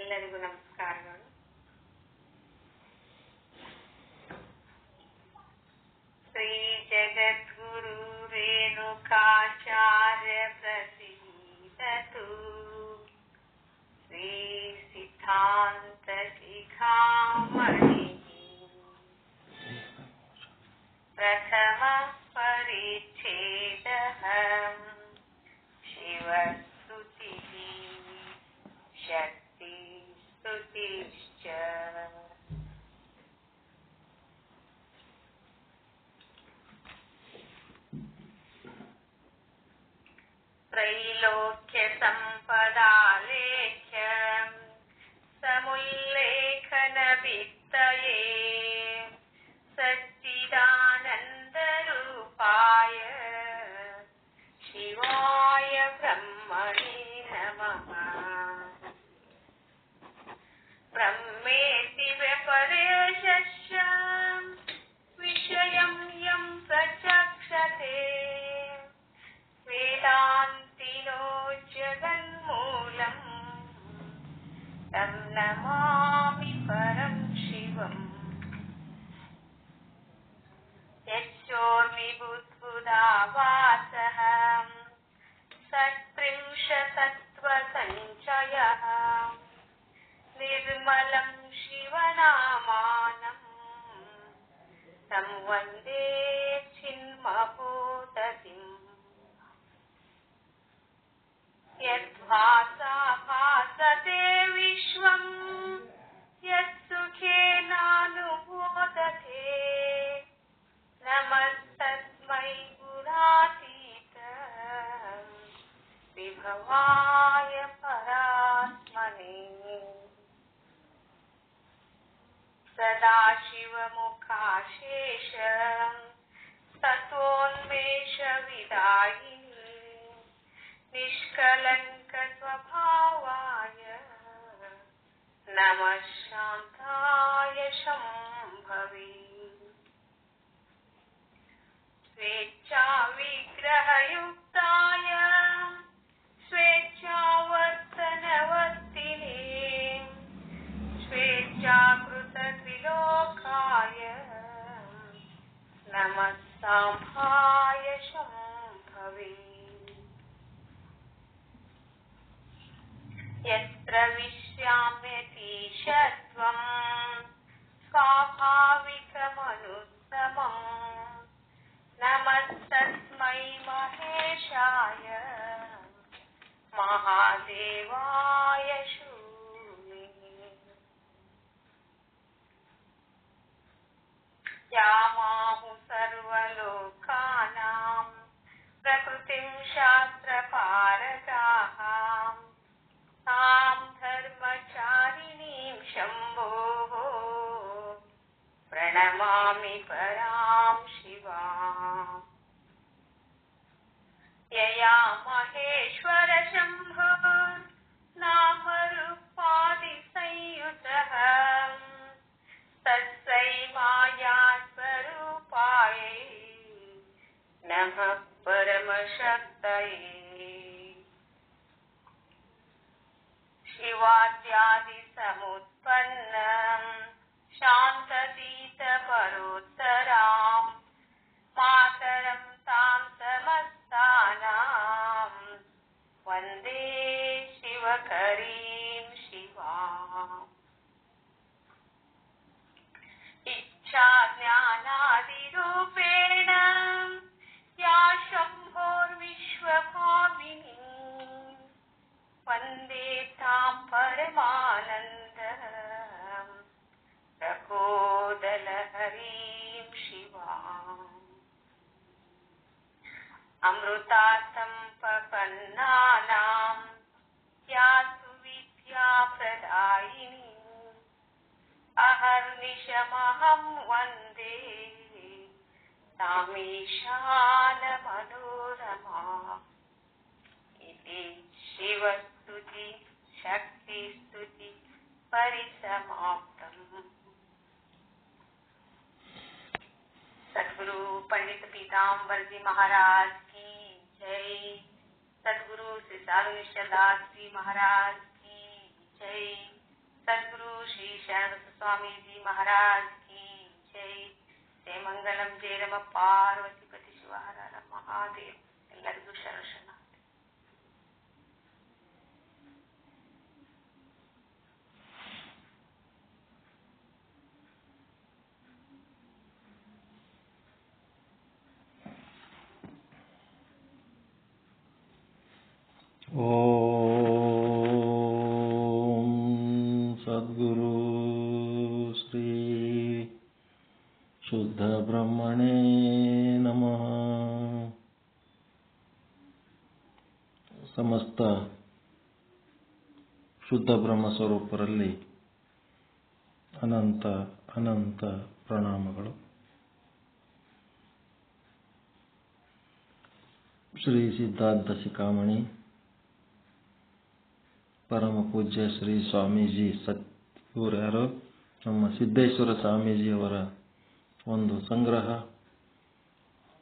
ಎಲ್ಲರಿಗೂ ನಮಸ್ಕಾರಗಳು. ಶ್ರೀ ಜಗದ್ಗುರು ರೇಣುಕಾಚಾರ್ಯ ಪ್ರಸೀದತು. ಶ್ರೀ ಸಿದ್ಧಾಂತ ಶಿಖಾಮಣಿ ಪ್ರಥಮ ಪರಿಚ್ಛೇದಃ ಶಿವಸ್ತುತಿಃ ಶಕ್ತಿ ಸ್ತುತಿಶ್ಚ. ತ್ರೈಲೋಕ್ಯ ಸಂಪದಾಲೇಖ್ಯಂ ಸಮುಲ್ಲೇಖನ ವಿತ್ತಯೇ ಸಚ್ಚಿದಾನಂದ ರೂಪಾಯ ಶಿವಾಯ ಬ್ರಹ್ಮಣಿ ನಮಃ. ಬ್ರಹ್ಮೇತಿ ವ್ಯಪದೇಶಶ್ಚ ವಿಷಯಂ ಯಂ ಪ್ರಚಕ್ಷತೆ ವೇದಾಂತಿನೋ ಜಗನ್ಮೂಲಂ ತಂ ನಮಾಮಿ ಪರಂ ಶಿವಂ. ಯಚ್ಚೋರ್ಮಿ ಬುದ್ಬುಧಾ ವಾಸಃ ಸತ್ತ್ರಿಂಶಸತ್ತ್ವಸಂಚಯಃ ನಿರ್ಮಲಂ ಶಿವನಾಮಾನಂ तं ವಂದೇ ಚಿನ್ಮಹೋದತಿಂ. ಯದ್ಭಾಸಾ ಭಾಸತೆ ವಿಶ್ವಂ ಯತ್ಸುಖೇನಾನುಮೋದತೆ ನಮಸ್ತಸ್ಮೈ ಗುಣಾತೀತ ವಿಭವಾಯ ಪರಾತ್ಮನೇ. ಸದಾಶಿವಮುಖಾಶೇಷ ತತ್ವೋನ್ಮೇಷ ವಿದಾಯಿನಿ ನಿಷ್ಕಲಂಕ ಸ್ವಭಾವಾಯ ನಮಃ ಶಾಂತಾಯ ಶಂಭವೇ. ಸ್ವೇಚ್ಛಾ ವಿಗ್ರಹಯುಕ್ತಾಯ ಸ್ವೇಚ್ಛಾವರ್ತನವರ್ತಿನೇ ಸ್ವೇಚ್ಛಾಕೃತ ತ್ರಿಲೋಕಾಯ ನಮಃ ಸಾಂಭಾಯ ಶಂಭವೇ. ಯತ್ರ ವಿಶ್ಯಾಮ್ಯತೀಶತ್ವಂ ಸ್ವಾಭಾವಿಕಮನುತ್ತಮಂ ನಮಸ್ತಸ್ಮೈ ಮಹೇಶಾಯ ಮಹಾದೇವಾಯ ಶೂನೇ. ಯಾಮಾಹು ಸರ್ವಲೋಕಾನಾಂ ಪ್ರಕೃತಿಂ ಶಾಸ್ತ್ರಪಾರಗಾಃ ತಾಂ ಧರ್ಮಚಾರಿಣೀಂ ಶಂಭೋಃ ಪ್ರಣಮಾಮಿ ಪರಾಂ ಶಿವಾಂ. ಯಯಾ ಮಹೇಶ್ವರ ಶಂಭೋ ನಾಮರೂಪಾದಿ ಸಂಯುತಃ ತಸ್ಸೈ ಮಾಯಾ ಸ್ವರೂಪಾಯೈ ನಮಃ ಪರಮಶಕ್ತಯೇ. ಶಿವಾದ್ಯಾದಿ ಸಮುತ್ಪನ್ನಂ ಶಾಂತತೀತ ಪರೋತ್ತರಾಂ ಮಾತರಂ ತಾಂ ಸಮಸ್ತಾನಾಂ ವಂದೇ ಶಿವಕರೀಂ ಶಿವಾಂ. ಇಚ್ಛಾ ಜ್ಞಾನಾದಿರೂಪೇಣ ಯಾ ಶಂಭೋರ್ವಿಶ್ವಭಾಮಿನಿ ವಂದೇ ತಾಂ ಪರಮಾನಂದ ಪ್ರಕೋದಲಹರೀಂ ಶಿವಾಂ. ಅಮೃತಾಸಂಪನ್ನಾನಾಂ ಯಾ ಸುವಿದ್ಯಾ ಪ್ರದಾಯಿನಿ ಅಹರ್ನಿಶಮಹಂ ವಂದೇ ತಾಮೀಶಾನ ಮನೋರಮಾ. ಇತಿ ಶಿವಸ್ತುತಿ ಶಕ್ತಿ ಸ್ತುತಿ ಪರಿಸಮಾಪ್ತಂ. सद्गुरु पंडित पीताम्बर जी महाराज की जय. सद्गुरु श्री साधु निश्चल दास जी महाराज की जय. सद्गुरु श्री शरणबसव स्वामी जी महाराज की जय. जय मंगलम जय रम पार्वती पति शिव हर हर महादेव. ಎಲ್ಲರಿಗೂ ಶರಣ. ಓಂ ಸದ್ಗುರು ಶ್ರೀ ಶುದ್ಧ ಬ್ರಹ್ಮಣೇ ನಮಃ. ಸಮಸ್ತ ಶುದ್ಧ ಬ್ರಹ್ಮ ಸ್ವರೂಪರಲ್ಲಿ ಅನಂತ ಅನಂತ ಪ್ರಣಾಮಗಳು. ಶ್ರೀ ಸಿದ್ಧಾಂತ ಶಿಖಾಮಣಿ ಪರಮ ಪೂಜ್ಯ ಶ್ರೀ ಸ್ವಾಮೀಜಿ ಇವರು ಯಾರು, ನಮ್ಮ ಸಿದ್ದೇಶ್ವರ ಸ್ವಾಮೀಜಿಯವರ ಒಂದು ಸಂಗ್ರಹ,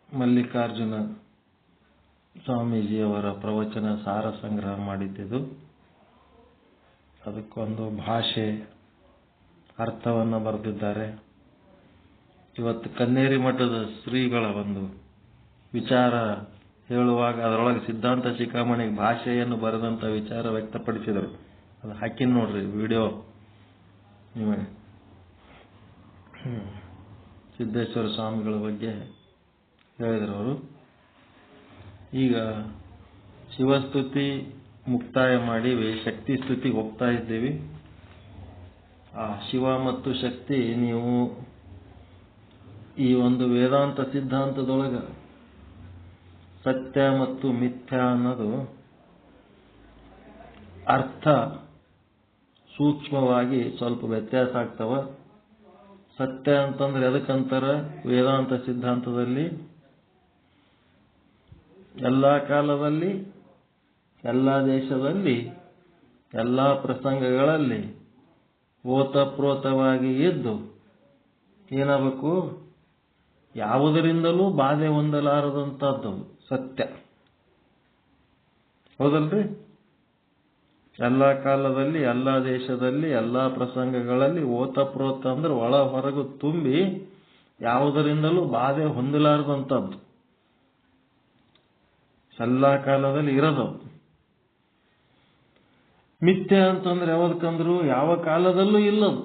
ಮಲ್ಲಿಕಾರ್ಜುನ ಸ್ವಾಮೀಜಿಯವರ ಪ್ರವಚನ ಸಾರ ಸಂಗ್ರಹ ಮಾಡಿದ್ದಿದ್ದು. ಅದಕ್ಕೊಂದು ಭಾಷೆ ಅರ್ಥವನ್ನು ಬರೆದಿದ್ದಾರೆ. ಇವತ್ತು ಕನ್ನೇರಿ ಮಠದ ಶ್ರೀಗಳ ಒಂದು ವಿಚಾರ ಹೇಳುವಾಗ ಅದರೊಳಗೆ ಸಿದ್ಧಾಂತ ಶಿಖಾಮಣಿಗೆ ಭಾಷೆಯನ್ನು ಬರೆದಂಥ ವಿಚಾರ ವ್ಯಕ್ತಪಡಿಸಿದರು. ಅದು ಹಾಕಿನ ನೋಡ್ರಿ ವಿಡಿಯೋ. ನೀವೇ ಸಿದ್ದೇಶ್ವರ ಸ್ವಾಮಿಗಳ ಬಗ್ಗೆ ಹೇಳಿದರು ಅವರು. ಈಗ ಶಿವಸ್ತುತಿ ಮುಕ್ತಾಯ ಮಾಡಿ ಶಕ್ತಿ ಸ್ತುತಿಗೆ ಹೋಗ್ತಾ ಇದ್ದೀವಿ. ಆ ಶಿವ ಮತ್ತು ಶಕ್ತಿ ನೀವು ಈ ಒಂದು ವೇದಾಂತ ಸಿದ್ಧಾಂತದೊಳಗೆ ಸತ್ಯ ಮತ್ತು ಮಿಥ್ಯ ಅನ್ನೋದು ಅರ್ಥ ಸೂಕ್ಷ್ಮವಾಗಿ ಸ್ವಲ್ಪ ವ್ಯತ್ಯಾಸ ಆಗ್ತವ. ಸತ್ಯ ಅಂತಂದ್ರೆ ಎದಕ್ಕಂತಾರ, ವೇದಾಂತ ಸಿದ್ಧಾಂತದಲ್ಲಿ ಎಲ್ಲ ಕಾಲದಲ್ಲಿ, ಎಲ್ಲ ದೇಶದಲ್ಲಿ, ಎಲ್ಲ ಪ್ರಸಂಗಗಳಲ್ಲಿ ಓತಪ್ರೋತವಾಗಿ ಇದ್ದು ಏನಾಗಬೇಕು, ಯಾವುದರಿಂದಲೂ ಬಾಧೆ ಹೊಂದಲಾರದಂಥದ್ದು ಸತ್ಯ. ಹೌದಲ್ರಿ? ಎಲ್ಲ ಕಾಲದಲ್ಲಿ, ಎಲ್ಲ ದೇಶದಲ್ಲಿ, ಎಲ್ಲ ಪ್ರಸಂಗಗಳಲ್ಲಿ ಓತಪ್ರೋತ ಅಂದ್ರೆ ಒಳ ಹೊರಗು ತುಂಬಿ ಯಾವುದರಿಂದಲೂ ಬಾಧೆ ಹೊಂದಲಾರದಂಥದ್ದು ಎಲ್ಲ ಕಾಲದಲ್ಲಿ ಇರೋದು. ಮಿಥ್ಯ ಅಂತಂದ್ರೆ ಯಾವದಕ್ಕಂದ್ರು ಯಾವ ಕಾಲದಲ್ಲೂ ಇಲ್ಲದು,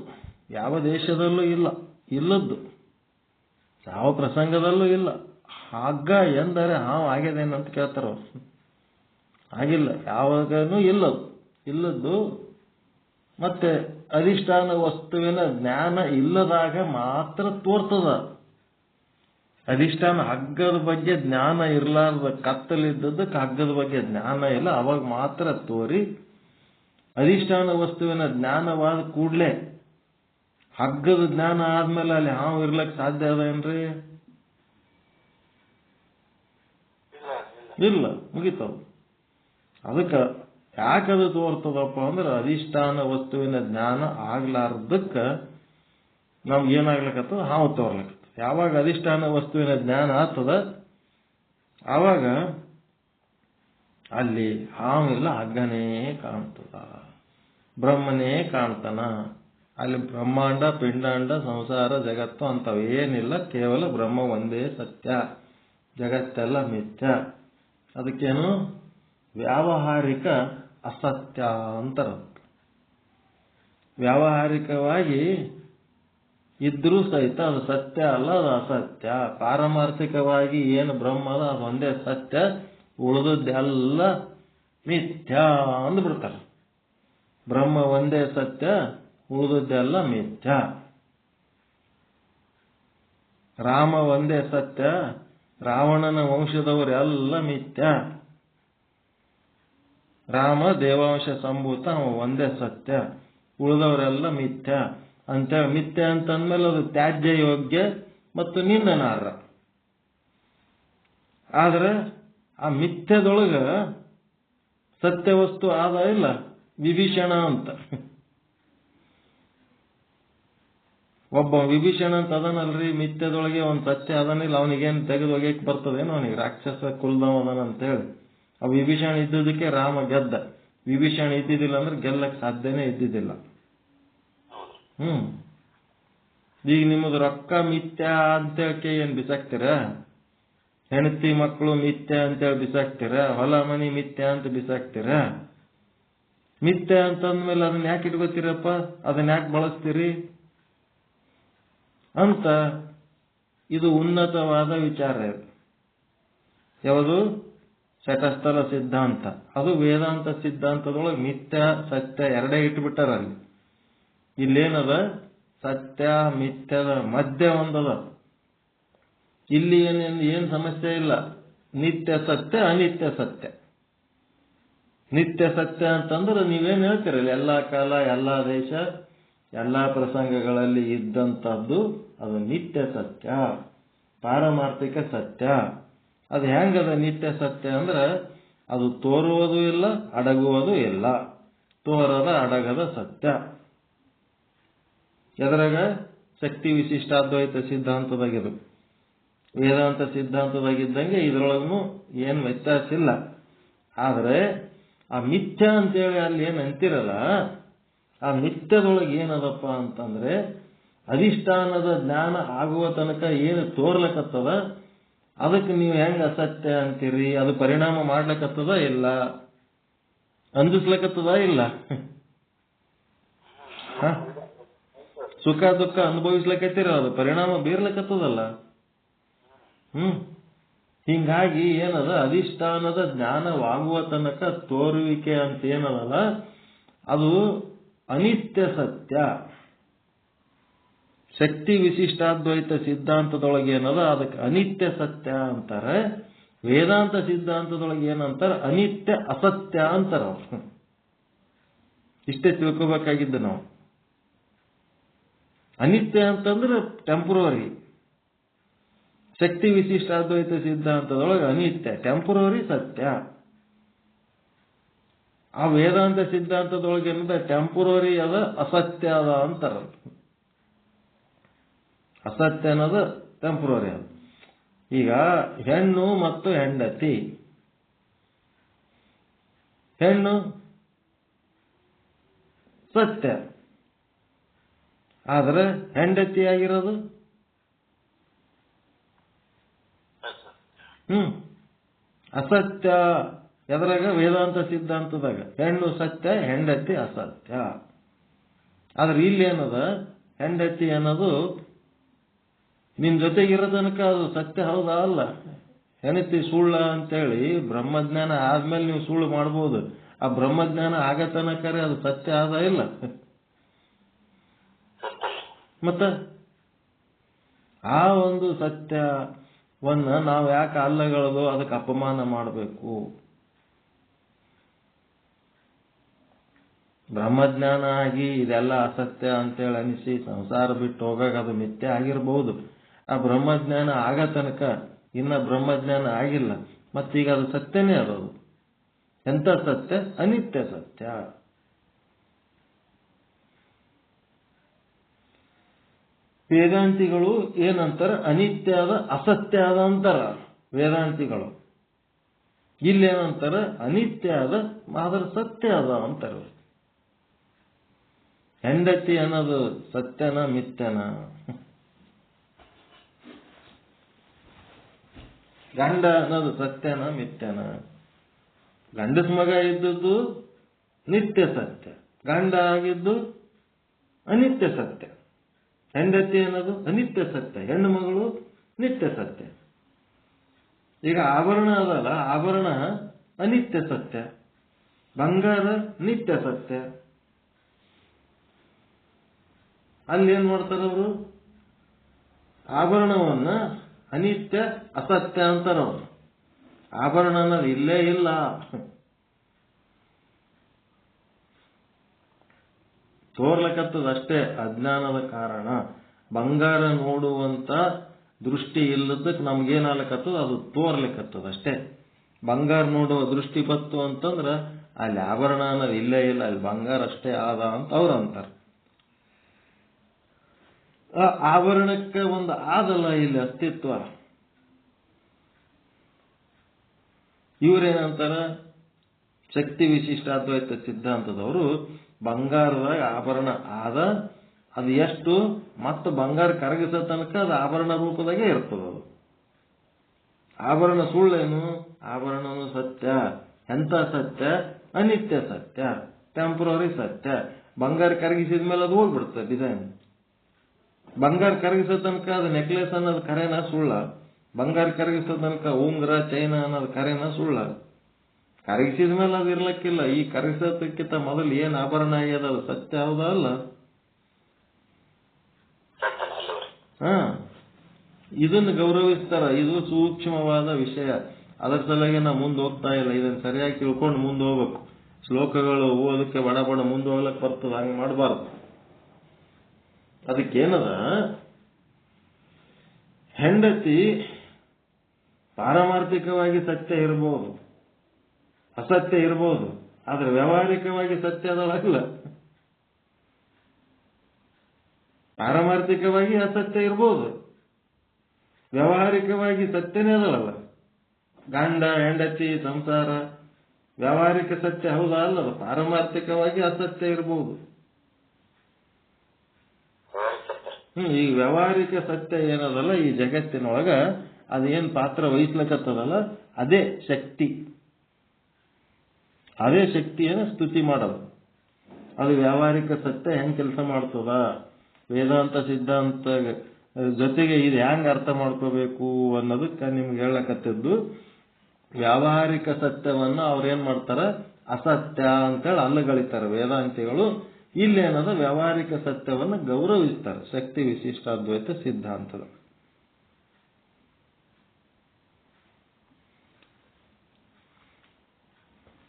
ಯಾವ ದೇಶದಲ್ಲೂ ಇಲ್ಲದ್ದು, ಯಾವ ಪ್ರಸಂಗದಲ್ಲೂ ಇಲ್ಲ. ಹಾಗ ಎಂದರೆ ಹಾವು ಆಗ್ಯದೇನಂತ ಕೇಳ್ತಾರ. ಆಗಿಲ್ಲ, ಯಾವಾಗನೂ ಇಲ್ಲದ್ದು. ಮತ್ತೆ ಅಧಿಷ್ಠಾನ ವಸ್ತುವಿನ ಜ್ಞಾನ ಇಲ್ಲದಾಗ ಮಾತ್ರ ತೋರ್ತದ. ಅಧಿಷ್ಠಾನ ಹಗ್ಗದ ಬಗ್ಗೆ ಜ್ಞಾನ ಇರಲಾರ್ದ ಕತ್ತಲಿದ್ದದಕ್ಕೆ ಹಗ್ಗದ ಬಗ್ಗೆ ಜ್ಞಾನ ಇಲ್ಲ, ಅವಾಗ ಮಾತ್ರ ತೋರಿ. ಅಧಿಷ್ಠಾನ ವಸ್ತುವಿನ ಜ್ಞಾನವಾದ ಕೂಡಲೇ ಹಗ್ಗದ ಜ್ಞಾನ ಆದ್ಮೇಲೆ ಅಲ್ಲಿ ಹಾವು ಇರ್ಲಕ್ ಸಾಧ್ಯ ಅದೇನ್ರಿ? ಇಲ್ಲ, ಮುಗಿತಾವ. ಅದಕ್ಕೆ ಯಾಕದು ತೋರ್ತದಪ್ಪ ಅಂದ್ರೆ ಅಧಿಷ್ಠಾನ ವಸ್ತುವಿನ ಜ್ಞಾನ ಆಗ್ಲಾರ್ದಕ್ಕ ನಮ್ಗೆ ಏನಾಗ್ಲಕತ್ತದ, ಹಾವು ತೋರ್ಲಕತ್ತದ. ಯಾವಾಗ ಅಧಿಷ್ಠಾನ ವಸ್ತುವಿನ ಜ್ಞಾನ ಆಗ್ತದ ಆವಾಗ ಅಲ್ಲಿ ಹಾವಿಲ್ಲ, ಹಗ್ಗನೇ ಕಾಣ್ತದ, ಬ್ರಹ್ಮನೇ ಕಾಣ್ತಾನ. ಅಲ್ಲಿ ಬ್ರಹ್ಮಾಂಡ, ಪಿಂಡಾಂಡ, ಸಂಸಾರ, ಜಗತ್ತು ಅಂತವೇನಿಲ್ಲ, ಕೇವಲ ಬ್ರಹ್ಮ ಒಂದೇ ಸತ್ಯ, ಜಗತ್ತೆಲ್ಲ ಮಿಥ್ಯ. ಅದಕ್ಕೇನು ವ್ಯಾವಹಾರಿಕ ಅಸತ್ಯ ಅಂತಾರ. ವ್ಯಾವಹಾರಿಕವಾಗಿ ಇದ್ರೂ ಸಹಿತ ಅದು ಸತ್ಯ ಅಲ್ಲ, ಅದು ಅಸತ್ಯ. ಪಾರಮಾರ್ಥಿಕವಾಗಿ ಏನು ಬ್ರಹ್ಮ ಅದ ಅದು ಒಂದೇ ಸತ್ಯ, ಉಳಿದದ್ದೆಲ್ಲ ಮಿಥ್ಯ ಅಂದ್ಬಿಡ್ತಾರೆ. ಬ್ರಹ್ಮ ಒಂದೇ ಸತ್ಯ, ಉಳಿದದ್ದೆಲ್ಲ ಮಿಥ್ಯ. ರಾಮ ಒಂದೇ ಸತ್ಯ, ರಾವಣನ ವಂಶದವರೆಲ್ಲ ಮಿಥ್ಯ. ರಾಮ ದೇವಾಂಶ ಸಂಭೂತ, ಅವ ಒಂದೇ ಸತ್ಯ, ಉಳಿದವರೆಲ್ಲ ಮಿಥ್ಯ ಅಂತ. ಮಿಥ್ಯ ಅಂತಂದ್ಮೇಲೆ ಅದು ತ್ಯಾಜ್ಯ ಯೋಗ್ಯ ಮತ್ತು ನಿಂದನಾರ್ಹ. ಆದ್ರೆ ಆ ಮಿಥ್ಯದೊಳಗ ಸತ್ಯವಸ್ತು ಆದ ಇಲ್ಲ, ವಿಭೀಷಣ ಅಂತ ಒಬ್ಬ ವಿಭೀಷಣ ಅಂತ ಅದನಲ್ರಿ, ಮಿಥ್ಯದೊಳಗೆ ಒಂದು ಸತ್ಯ ಅದನಿಲ್ಲ, ಅವನಿಗೇನು ತೆಗೆದು ಒಗೆಯಕ್ಕೆ ಬರ್ತದೇನೋ, ಅವನಿಗೆ ರಾಕ್ಷಸ ಕುಲ್ದವ ಅದನ ಅಂತ ಹೇಳಿ. ಆ ವಿಭೀಷಣ ಇದ್ದುದಕ್ಕೆ ರಾಮ ಗೆದ್ದ. ವಿಭೀಷಣ ಇದ್ದಿದ್ದಿಲ್ಲ ಅಂದ್ರೆ ಗೆಲ್ಲಕ್ಕೆ ಸಾಧ್ಯನೇ ಇದ್ದಿದ್ದಿಲ್ಲ. ಈಗ ನಿಮ್ಮದು ರೊಕ್ಕ ಮಿಥ್ಯ ಅಂತೇಳಕ್ಕೆ ಏನ್ ಬಿಸಾಕ್ತೀರ? ಹೆಂಡತಿ ಮಕ್ಕಳು ಮಿಥ್ಯ ಅಂತೇಳಿ ಬಿಸಾಕ್ತೀರ? ಹೊಲ ಮನಿ ಮಿಥ್ಯ ಅಂತ ಬಿಸಾಕ್ತೀರ? ಮಿಥ್ಯ ಅಂತಂದ್ಮೇಲೆ ಅದನ್ನ ಯಾಕೆ ಇಟ್ಕೋತೀರಪ್ಪ? ಅದನ್ನ ಯಾಕೆ ಬಳಸ್ತೀರಿ ಅಂತ ಇದು ಉನ್ನತವಾದ ವಿಚಾರ. ಯಾವುದು? ಶಟಸ್ಥಲ ಸಿದ್ಧಾಂತ. ಅದು ವೇದಾಂತ ಸಿದ್ಧಾಂತದೊಳಗೆ ಮಿಥ್ಯ ಸತ್ಯ ಎರಡೇ ಇಟ್ಬಿಟ್ಟಾರ. ಅಲ್ಲಿ ಇಲ್ಲೇನದ? ಸತ್ಯ ಮಿಥ್ಯದ ಮಧ್ಯ ಒಂದದ. ಇಲ್ಲಿ ಏನ್ ಸಮಸ್ಯೆ ಇಲ್ಲ. ನಿತ್ಯ ಸತ್ಯ ಅನಿತ್ಯ ಸತ್ಯ. ನಿತ್ಯ ಸತ್ಯ ಅಂತಂದ್ರೆ ನೀವೇನ್ ಹೇಳ್ತೀರಲ್ಲ, ಎಲ್ಲಾ ಕಾಲ ಎಲ್ಲಾ ದೇಶ ಎಲ್ಲಾ ಪ್ರಸಂಗಗಳಲ್ಲಿ ಇದ್ದಂಥದ್ದು ಅದು ನಿತ್ಯ ಸತ್ಯ, ಪಾರಮಾರ್ಥಿಕ ಸತ್ಯ. ಅದು ಹೆಂಗದ ನಿತ್ಯ ಸತ್ಯ ಅಂದ್ರೆ ಅದು ತೋರುವುದು ಇಲ್ಲ, ಅಡಗುವುದು ಇಲ್ಲ. ತೋರದ ಅಡಗದ ಸತ್ಯ. ಎದ್ರಾಗ? ಶಕ್ತಿ ವಿಶಿಷ್ಟಾದ್ವೈತ ಸಿದ್ಧಾಂತದಾಗಿದು. ವೇದಾಂತ ಸಿದ್ಧಾಂತದಾಗಿದ್ದಂಗೆ ಇದ್ರೊಳಗೂ ಏನು ವ್ಯತ್ಯಾಸ ಇಲ್ಲ. ಆದ್ರೆ ಆ ಮಿಥ್ಯ ಅಂತೇಳಿ ಅಲ್ಲಿ ಏನ್ ಅಂತಿರಲ್ಲ, ಆ ಮಿಥ್ಯದೊಳಗೆ ಏನದಪ್ಪ ಅಂತಂದ್ರೆ ಅಧಿಷ್ಠಾನದ ಜ್ಞಾನ ಆಗುವ ತನಕ ಏನು ತೋರ್ಲಕತ್ತದ ಅದಕ್ಕೆ ನೀವು ಹೆಂಗ ಅಸತ್ಯ ಅಂತೀರಿ? ಅದು ಪರಿಣಾಮ ಮಾಡ್ಲಕತ್ತದ ಇಲ್ಲ? ಅಂಜಿಸ್ಲಕತ್ತದ ಇಲ್ಲ? ಸುಖ ದುಃಖ ಅನುಭವಿಸ್ಲಕತ್ತೀರ, ಅದು ಪರಿಣಾಮ ಬೀರ್ಲಕತ್ತದಲ್ಲ. ಹಿಂಗಾಗಿ ಏನದ? ಅಧಿಷ್ಠಾನದ ಜ್ಞಾನವಾಗುವ ತನಕ ತೋರುವಿಕೆ ಅಂತ ಏನದಲ್ಲ ಅದು ಅನಿತ್ಯ ಸತ್ಯ. ಶಕ್ತಿ ವಿಶಿಷ್ಟಾದ್ವೈತ ಸಿದ್ಧಾಂತದೊಳಗೆ ಏನದ ಅದಕ್ಕೆ ಅನಿತ್ಯ ಸತ್ಯ ಅಂತಾರೆ. ವೇದಾಂತ ಸಿದ್ಧಾಂತದೊಳಗೆ ಏನಂತಾರೆ? ಅನಿತ್ಯ ಅಸತ್ಯ ಅಂತಾರ. ಇಷ್ಟೇ ತಿಳ್ಕೋಬೇಕಾಗಿದ್ದು ನಾವು. ಅನಿತ್ಯ ಅಂತಂದ್ರೆ ಟೆಂಪರರಿ. ಶಕ್ತಿ ವಿಶಿಷ್ಟಾದ್ವೈತ ಸಿದ್ಧಾಂತದೊಳಗೆ ಅನಿತ್ಯ ಟೆಂಪರರಿ ಸತ್ಯ. ಆ ವೇದಾಂತ ಸಿದ್ಧಾಂತದೊಳಗೆ ಏನದ? ಟೆಂಪರರಿ ಅದ, ಅಸತ್ಯ ಅದ ಅಂತಾರ. ಅಸತ್ಯ ಅನ್ನೋದು ಟೆಂಪರರಿ ಅದ. ಈಗ ಹೆಣ್ಣು ಮತ್ತು ಹೆಂಡತಿ. ಹೆಣ್ಣು ಸತ್ಯ, ಆದ್ರೆ ಹೆಂಡತಿಯಾಗಿರೋದು ಅಸತ್ಯ. ಎದ್ರಾಗ? ವೇದಾಂತ ಸಿದ್ಧಾಂತದಾಗ ಹೆಣ್ಣು ಸತ್ಯ, ಹೆಂಡತಿ ಅಸತ್ಯ. ಆದ್ರೆ ಇಲ್ಲಿ ಏನದ? ಹೆಂಡತಿ ಅನ್ನೋದು ನಿಮ್ ಜೊತೆಗಿರೋ ತನಕ ಅದು ಸತ್ಯ ಹೌದಾ ಅಲ್ಲ? ಹೆಂಡತಿ ಸುಳ್ಳ ಅಂತೇಳಿ ಬ್ರಹ್ಮಜ್ಞಾನ ಆದ್ಮೇಲೆ ನೀವು ಸುಳ್ಳು ಮಾಡ್ಬೋದು. ಆ ಬ್ರಹ್ಮಜ್ಞಾನ ಆಗ ತನಕ ಅದು ಸತ್ಯ ಆದ ಇಲ್ಲ? ಮತ್ತ ಆ ಒಂದು ಸತ್ಯವನ್ನ ನಾವು ಯಾಕೆ ಅಲ್ಲಗಳದು? ಅದಕ್ಕೆ ಅಪಮಾನ ಮಾಡಬೇಕು? ಬ್ರಹ್ಮಜ್ಞಾನ ಆಗಿ ಇದೆಲ್ಲ ಅಸತ್ಯ ಅಂತೇಳಿ ಅನಿಸಿ ಸಂಸಾರ ಬಿಟ್ಟು ಹೋಗಾಗ ಅದು ಮಿಥ್ಯ ಆಗಿರ್ಬಹುದು. ಆ ಬ್ರಹ್ಮಜ್ಞಾನ ಆಗ ತನಕ ಇನ್ನ ಬ್ರಹ್ಮಜ್ಞಾನ ಆಗಿಲ್ಲ. ಮತ್ತೀಗ ಅದು ಸತ್ಯನೇ ಅದದು. ಎಂತ ಸತ್ಯ? ಅನಿತ್ಯ ಸತ್ಯ. ವೇದಾಂತಿಗಳು ಏನಂತಾರ? ಅನಿತ್ಯ ಅದ, ಅಸತ್ಯ ಅದ ಅಂತಾರ ವೇದಾಂತಿಗಳು. ಇಲ್ಲೇನಂತಾರ? ಅನಿತ್ಯ ಅದ, ಆದ್ರೆ ಸತ್ಯ ಅದ ಅಂತಾರ. ಹೆಂಡತಿ ಅನ್ನೋದು ಸತ್ಯನ ಮಿಥ್ಯನ? ಗಂಡ ಅನ್ನೋದು ಸತ್ಯನ ಮಿಥ್ಯನ? ಗಂಡಸ ಮಗ ಇದ್ದದ್ದು ನಿತ್ಯ ಸತ್ಯ, ಗಂಡ ಆಗಿದ್ದು ಅನಿತ್ಯ ಸತ್ಯ. ಹೆಂಡತಿ ಅನ್ನೋದು ಅನಿತ್ಯ ಸತ್ಯ, ಹೆಣ್ಣು ಮಗಳು ನಿತ್ಯ ಸತ್ಯ. ಈಗ ಆಭರಣ ಅದಲ್ಲ, ಆಭರಣ ಅನಿತ್ಯ ಸತ್ಯ, ಬಂಗಾರ ನಿತ್ಯ ಸತ್ಯ. ಅಲ್ಲಿ ಏನ್ ಮಾಡ್ತಾರ ಅವರು? ಆಭರಣವನ್ನ ಅನಿತ್ಯ ಅಸತ್ಯ ಅಂತಾರ ಅವರು. ಆಭರಣ ಅನ್ನೋದು ಇಲ್ಲೇ ಇಲ್ಲ. ತೋರ್ಲಕತ್ತದಷ್ಟೇ ಅಜ್ಞಾನದ ಕಾರಣ. ಬಂಗಾರ ನೋಡುವಂತ ದೃಷ್ಟಿ ಇಲ್ಲದಕ್ಕೆ ನಮ್ಗೇನಾಗ್ಲಕತ್ತದ? ಅದು ತೋರ್ಲಿಕ್ಕತ್ತದಷ್ಟೇ. ಬಂಗಾರ ನೋಡುವ ದೃಷ್ಟಿ ಬತ್ತು ಅಂತಂದ್ರ ಅಲ್ಲಿ ಆಭರಣ ಅನ್ನೋದು ಇಲ್ಲೇ ಇಲ್ಲ, ಅಲ್ಲಿ ಬಂಗಾರ ಅಷ್ಟೇ ಆದ ಅಂತ ಅವ್ರು ಅಂತಾರ. ಆ ಆಭರಣಕ್ಕೆ ಒಂದು ಆದಲ್ಲ ಇಲ್ಲಿ ಅಸ್ತಿತ್ವ. ಇವ್ರೇನಂತಾರ? ಶಕ್ತಿ ವಿಶಿಷ್ಟಾದ್ವೈತ ಸಿದ್ಧಾಂತದವರು ಬಂಗಾರದಾಗ ಆಭರಣ ಆದ, ಅದು ಎಷ್ಟು ಮತ್ತು ಬಂಗಾರ ಕರಗಿಸೋ ತನಕ ಅದು ಆಭರಣ ರೂಪದಾಗೆ ಇರ್ತದೆ. ಅದು ಆಭರಣ ಸುಳ್ಳೇನು? ಆಭರಣನು ಸತ್ಯ. ಎಂತ ಸತ್ಯ? ಅನಿತ್ಯ ಸತ್ಯ, ಟೆಂಪ್ರರಿ ಸತ್ಯ. ಬಂಗಾರ ಕರಗಿಸಿದ ಮೇಲೆ ಅದು ಹೋಗ್ಬಿಡ್ತದೆ ಡಿಸೈನ್. ಬಂಗಾರ ಕರಗಿಸೋ ತನಕ ಅದು ನೆಕ್ಲೆಸ್ ಅನ್ನೋದು ಕರೆನ ಸುಳ್ಳ? ಬಂಗಾರ ಕರಗಿಸೋ ತನಕ ಉಂಗುರ ಚೈನ ಅನ್ನೋದು ಕರೆನ ಸುಳ್ಳ? ಕರಗಿಸಿದ ಮೇಲೆ ಅದು ಇರ್ಲಕ್ಕಿಲ್ಲ. ಈ ಕರಗಿಸೋದಕ್ಕಿಂತ ಮೊದಲು ಏನ್ ಆಭರಣ ಆಗ್ಯದ ಅದು ಸತ್ಯ ಹೌದಾ ಅಲ್ಲ? ಇದನ್ನು ಗೌರವಿಸ್ತಾರ. ಇದು ಸೂಕ್ಷ್ಮವಾದ ವಿಷಯ. ಅದರ ಸಲುವಾಗಿ ನಾವು ಮುಂದೆ ಹೋಗ್ತಾ ಇಲ್ಲ. ಇದನ್ನು ಸರಿಯಾಗಿ ತಿಳ್ಕೊಂಡು ಮುಂದೆ ಹೋಗ್ಬೇಕು. ಶ್ಲೋಕಗಳು ಓದಕ್ಕೆ ಬಡ ಬಡ ಮುಂದೆ ಹೋಗ್ಲಕ್ ಬರ್ತದ, ಹಂಗೆ ಮಾಡಬಾರ್ದು. ಅದಕ್ಕೇನದ, ಹೆಂಡತಿ ಪಾರಮಾರ್ಥಿಕವಾಗಿ ಸತ್ಯ ಇರಬಹುದು, ಅಸತ್ಯ ಇರಬಹುದು, ಆದ್ರೆ ವ್ಯಾವಹಾರಿಕವಾಗಿ ಸತ್ಯ ಅದಲ್ಲ. ಪಾರಮಾರ್ಥಿಕವಾಗಿ ಅಸತ್ಯ ಇರಬಹುದು, ವ್ಯಾವಹಾರಿಕವಾಗಿ ಸತ್ಯನೇ ಅದಲ್ಲ. ಗಂಡ ಹೆಂಡತಿ ಸಂಸಾರ ವ್ಯಾವಹಾರಿಕ ಸತ್ಯ ಹೌದಾ ಅಲ್ಲದ? ಪಾರಮಾರ್ಥಿಕವಾಗಿ ಅಸತ್ಯ ಇರಬಹುದು. ಈ ವ್ಯಾವಹಾರಿಕ ಸತ್ಯ ಏನದಲ್ಲ ಈ ಜಗತ್ತಿನೊಳಗ ಅದೇನ್ ಪಾತ್ರ ವಹಿಸ್ಲಕತ್ತದಲ್ಲ ಅದೇ ಶಕ್ತಿ. ಅದೇ ಶಕ್ತಿಯನ್ನು ಸ್ತುತಿ ಮಾಡೋದು. ಅದು ವ್ಯಾವಹಾರಿಕ ಸತ್ಯ ಹೆಂಗ್ ಕೆಲಸ ಮಾಡ್ತದ, ವೇದಾಂತ ಸಿದ್ಧಾಂತ ಜೊತೆಗೆ ಇದು ಹೆಂಗ್ ಅರ್ಥ ಮಾಡ್ಕೋಬೇಕು ಅನ್ನೋದಕ್ಕೆ ನಿಮ್ಗೆ ಹೇಳಕತ್ತಿದ್ದು. ವ್ಯಾವಹಾರಿಕ ಸತ್ಯವನ್ನ ಅವ್ರೇನ್ ಮಾಡ್ತಾರ, ಅಸತ್ಯ ಅಂತೇಳಿ ಅಲ್ಲಗಳಿತಾರೆ ವೇದಾಂತಿಗಳು. ಇಲ್ಲೇನದ ವ್ಯಾವಹಾರಿಕ ಸತ್ಯವನ್ನು ಗೌರವಿಸ್ತಾರೆ ಶಕ್ತಿ ವಿಶಿಷ್ಟಾದ್ವೈತ ಸಿದ್ಧಾಂತದ.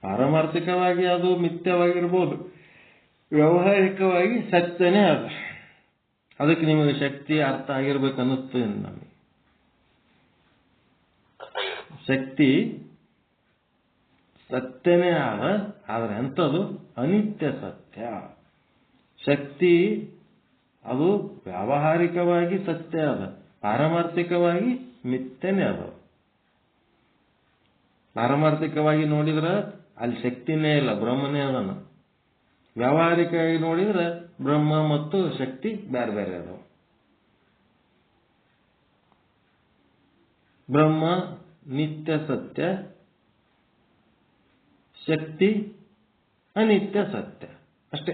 ಪಾರಮಾರ್ಥಿಕವಾಗಿ ಅದು ಮಿಥ್ಯವಾಗಿರ್ಬೋದು, ವ್ಯಾವಹಾರಿಕವಾಗಿ ಸತ್ಯನೇ ಅದ. ಅದಕ್ಕೆ ನಿಮಗೆ ಶಕ್ತಿ ಅರ್ಥ ಆಗಿರ್ಬೇಕು ಅನ್ನಿಸ್ತದೆ ನಮಗೆ. ಶಕ್ತಿ ಸತ್ಯನೇ ಆದ, ಆದ್ರೆ ಎಂಥದ್ದು ಅನಿತ್ಯ ಸತ್ಯ. ಶಕ್ತಿ ಅದು ವ್ಯಾವಹಾರಿಕವಾಗಿ ಸತ್ಯ ಅದ, ಪಾರಮಾರ್ಥಿಕವಾಗಿ ಮಿಥ್ಯನೇ ಅದ. ಪಾರಮಾರ್ಥಿಕವಾಗಿ ನೋಡಿದ್ರೆ ಅಲ್ಲಿ ಶಕ್ತಿನೇ ಇಲ್ಲ, ಬ್ರಹ್ಮನೇ ಅದನ. ವ್ಯಾವಹಾರಿಕವಾಗಿ ನೋಡಿದ್ರೆ ಬ್ರಹ್ಮ ಮತ್ತು ಶಕ್ತಿ ಬೇರೆ ಬೇರೆ ಅದಾವ. ಬ್ರಹ್ಮ ನಿತ್ಯ ಸತ್ಯ, ಶಕ್ತಿ ಅನಿತ್ಯ ಸತ್ಯ ಅಷ್ಟೇ.